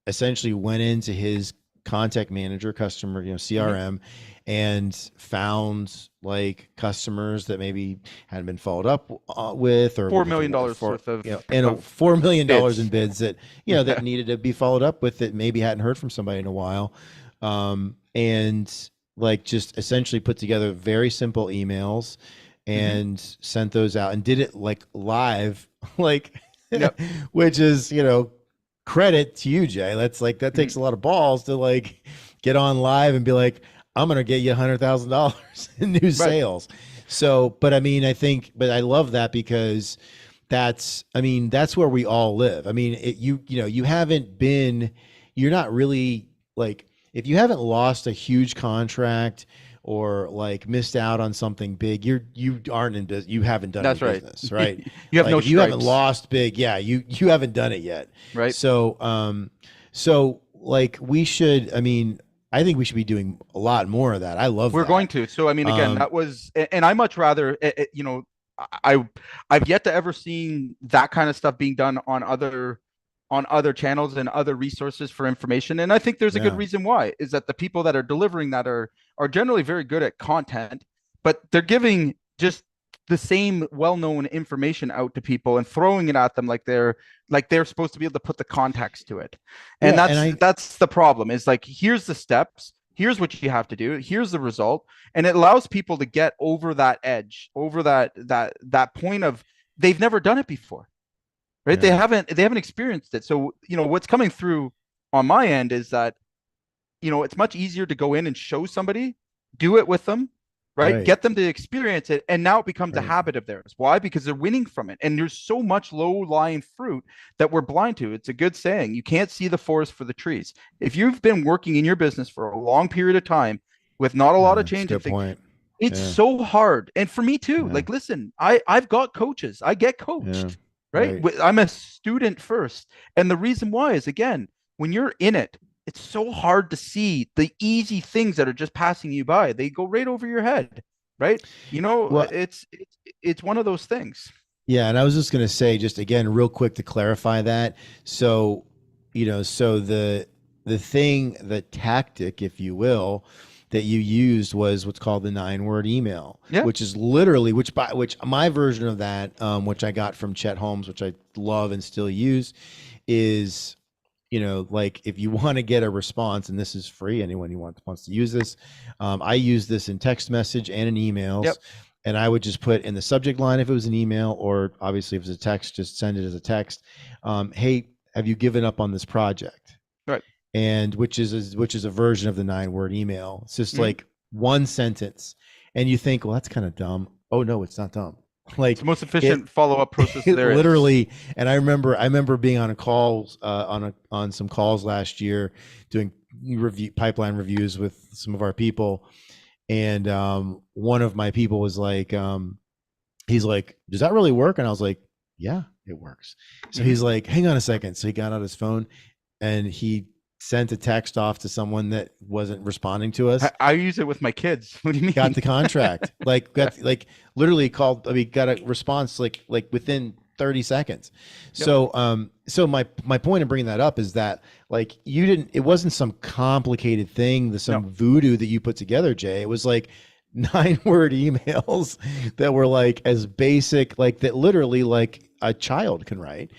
essentially went into his contact manager, customer, CRM, and found like customers that maybe hadn't been followed up with, or $4 million worth of, and $4 million in bids that, that needed to be followed up with, that maybe hadn't heard from somebody in a while. And like just essentially put together very simple emails and sent those out, and did it like live, like, which is, credit to you, Jay. That takes a lot of balls to like get on live and be like, I'm going to get you $100,000 in new sales. So, but I mean, I love that, because that's where we all live. I mean, you're not really like, if you haven't lost a huge contract or like missed out on something big, you aren't in business. You haven't done any business, right? You have if you haven't lost big, you haven't done it yet, right? So, like we should. I mean, I think we should be doing a lot more of that. I love. We're going to. So, I mean, again, that was, and I much rather, I've yet to ever seen that kind of stuff being done on other channels and other resources for information. And I think there's a good reason why, is that the people that are delivering that are generally very good at content, but they're giving just the same well-known information out to people and throwing it at them like they're supposed to be able to put the context to it. And that's the problem, is like, here's the steps, here's what you have to do, here's the result. And it allows people to get over that edge, over that point of they've never done it before. Right. They haven't experienced it. So, what's coming through on my end is that, it's much easier to go in and show somebody, do it with them, right? Get them to experience it. And now it becomes a habit of theirs. Why? Because they're winning from it. And there's so much low lying fruit that we're blind to. It's a good saying. You can't see the forest for the trees. If you've been working in your business for a long period of time with not a lot of change, it's so hard. And for me too, like, listen, I've got coaches. I get coached. Right? I'm a student first. And the reason why is, again, when you're in it, it's so hard to see the easy things that are just passing you by. They go right over your head, right? It's one of those things. Yeah. And I was just going to say, just again, real quick to clarify that. So, so the tactic, if you will, that you used was what's called the 9-word email, which is literally, which my version of that, which I got from Chet Holmes, which I love and still use, is, like if you want to get a response, and this is free, anyone who wants to use this, I use this in text message and in emails, and I would just put in the subject line if it was an email, or obviously if it was a text, just send it as a text. Hey, have you given up on this project? Right. And which is a version of the 9-word email. It's just like one sentence, and you think, well, that's kind of dumb. Oh no, it's not dumb. Like it's the most efficient follow-up process there literally is. And I remember being on a calls on some calls last year doing pipeline reviews with some of our people, and one of my people was like, he's like, does that really work? And I was like, yeah, it works. So he's like, hang on a second. So he got out his phone and he sent a text off to someone that wasn't responding to us. I use it with my kids. What do you mean? Got the contract. like literally called. I mean, got a response like within 30 seconds. Yep. So my point in bringing that up is that like it wasn't some complicated thing, some voodoo that you put together, Jay. It was like 9-word emails that were like as basic, like that literally like a child can write.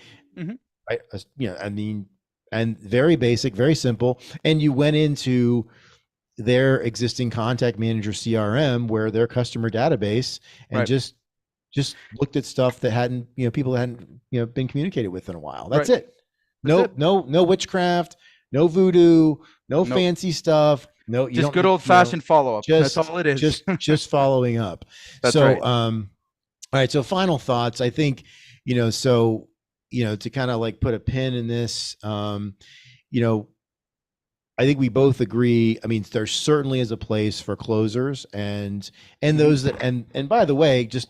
Right? I mean, and very basic, very simple. And you went into their existing contact manager CRM, where their customer database, and just looked at stuff that hadn't, people that hadn't, been communicated with in a while. That's it. No witchcraft, no voodoo, no fancy stuff. No, just good old fashioned follow up. That's all it is. just following up. That's right. All right. So final thoughts. I think, to kind of like put a pin in this, I think we both agree. I mean, there certainly is a place for closers and those that, and by the way, just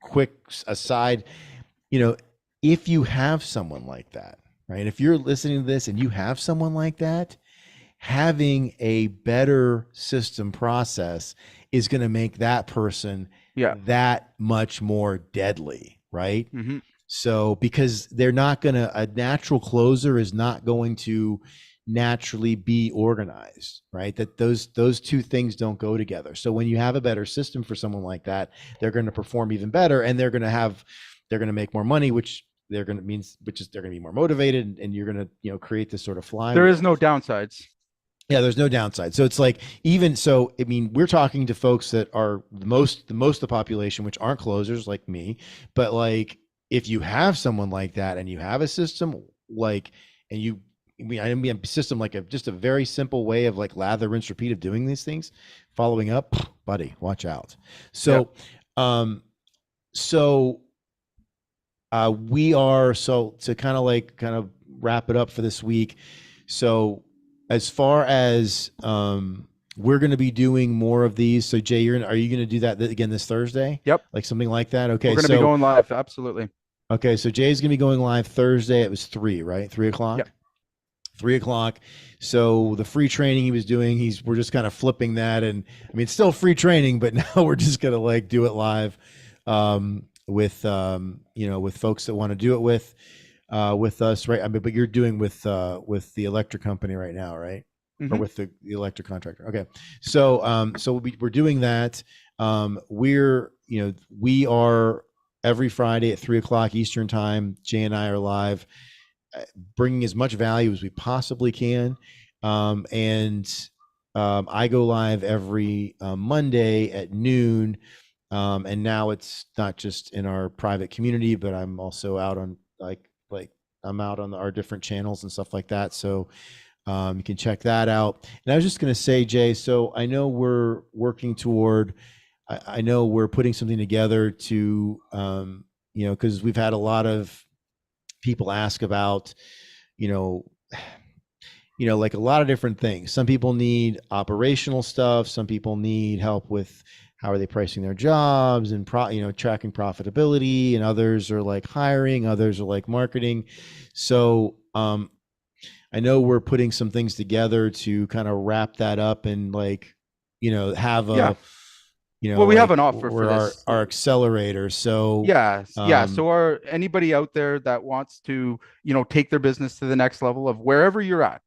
quick aside, if you have someone like that, right? If you're listening to this and you have someone like that, having a better system process is going to make that person that much more deadly, right? So because they're not going to, a natural closer is not going to naturally be organized, right? That those two things don't go together. So when you have a better system for someone like that, they're going to perform even better, and they're going to make more money, which they're going to be more motivated, and you're going to, create this sort of flywheel. There is no downsides. Yeah, there's no downside. So it's like, even so, I mean, we're talking to folks that are the most of the population, which aren't closers like me, but like, if you have someone like that and you have a system like, and I mean a system like just a very simple way of like lather, rinse, repeat of doing these things, following up, buddy, watch out. So, we are, so to kind of wrap it up for this week. So as far as, we're going to be doing more of these. So Jay, are you going to do that again this Thursday? Yep. Like something like that. Okay. We're going to be going live. Absolutely. Okay. So Jay's going to be going live Thursday. It was 3, right? 3 o'clock. Yep. 3 o'clock. So the free training he was doing, we're just kind of flipping that. And I mean, it's still free training, but now we're just going to like do it live, with folks that want to do it with us. Right. I mean, but you're doing with the electric company right now, right? Or with the electric contractor. Okay. So, we're doing that. We are every Friday at 3 o'clock Eastern time. Jay and I are live, bringing as much value as we possibly can. I go live every Monday at noon. And now it's not just in our private community, but I'm also out on I'm out on our different channels and stuff like that. So you can check that out. And I was just going to say, Jay, so I know we're working toward, I know we're putting something together to, because we've had a lot of people ask about, like a lot of different things. Some people need operational stuff. Some people need help with how are they pricing their jobs and tracking profitability, and others are like hiring, others are like marketing. So I know we're putting some things together to kind of wrap that up and have a we have an offer for this. Our accelerator. So so anybody out there that wants to take their business to the next level of wherever you're at,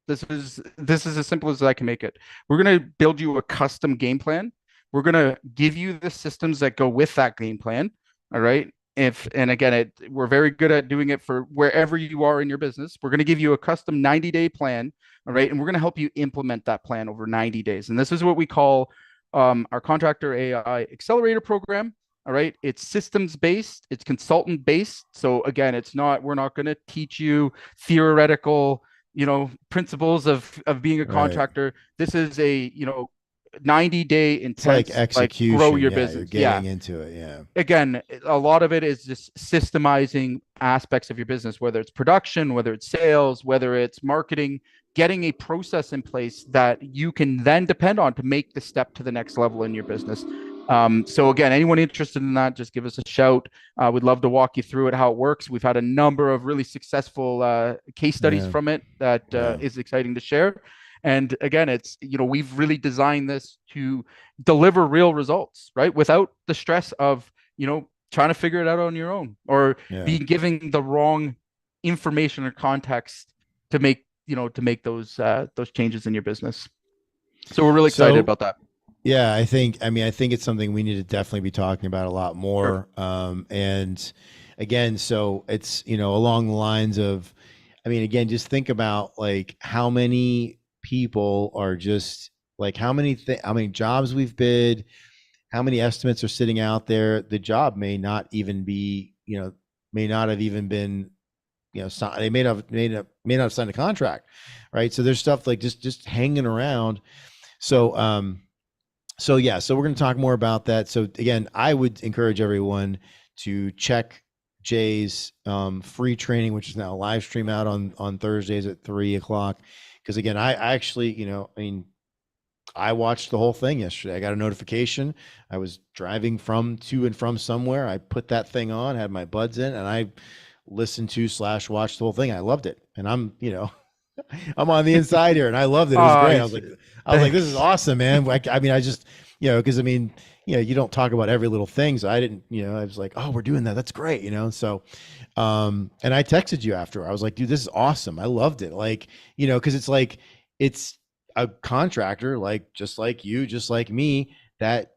this is as simple as I can make it. We're going to build you a custom game plan. We're going to give you the systems that go with that game plan. All right. We're very good at doing it for wherever you are in your business. We're going to give you a custom 90-day plan. All right. And we're going to help you implement that plan over 90 days. And this is what we call our Contractor AI Accelerator program. All right. It's systems based, it's consultant based. So again, we're not going to teach you theoretical, principles of being a contractor. This is a, 90-day It's like intense, execution. grow your You're business. getting into it. Yeah. Again, a lot of it is just systemizing aspects of your business, whether it's production, whether it's sales, whether it's marketing, getting a process in place that you can then depend on to make the step to the next level in your business. So again, anyone interested in that, just give us a shout. We'd love to walk you through it, how it works. We've had a number of really successful case studies from it that is exciting to share. And again, it's, we've really designed this to deliver real results, right? Without the stress of, trying to figure it out on your own or be giving the wrong information or context to make those changes in your business. So we're really excited about that. Yeah, I think it's something we need to definitely be talking about a lot more. Sure. And again, so it's, along the lines of, again, just think about like how many people are just like, how many jobs we've bid, how many estimates are sitting out there. The job may not even be, may not have even been, they may not have signed a contract. Right. So there's stuff like just hanging around. So, so we're going to talk more about that. So again, I would encourage everyone to check Jay's free training, which is now a live stream out on Thursdays at 3:00. Because again, I actually, I watched the whole thing yesterday. I got a notification. I was driving to and from somewhere. I put that thing on, had my buds in, and I listened to / watched the whole thing. I loved it. And I'm, I'm on the inside here and I loved it. It was great. I was like, this is awesome, man. I just, because you don't talk about every little thing. So I didn't, I was like, oh, we're doing that. That's great. So, and I texted you after. I was like, dude, this is awesome. I loved it. Like, because it's like, it's a contractor, like, just like you, just like me, that,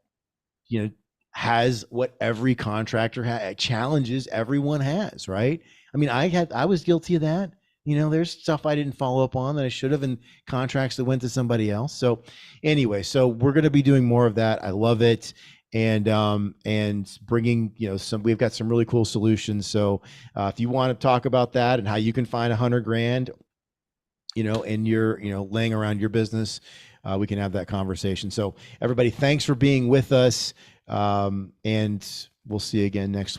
has what every contractor challenges everyone has, right? I was guilty of that. There's stuff I didn't follow up on that I should have, in contracts that went to somebody else. So anyway, so we're going to be doing more of that. I love it. And bringing, we've got some really cool solutions. So if you want to talk about that and how you can find $100,000, and you're, laying around your business, we can have that conversation. So everybody, thanks for being with us. And we'll see you again next week.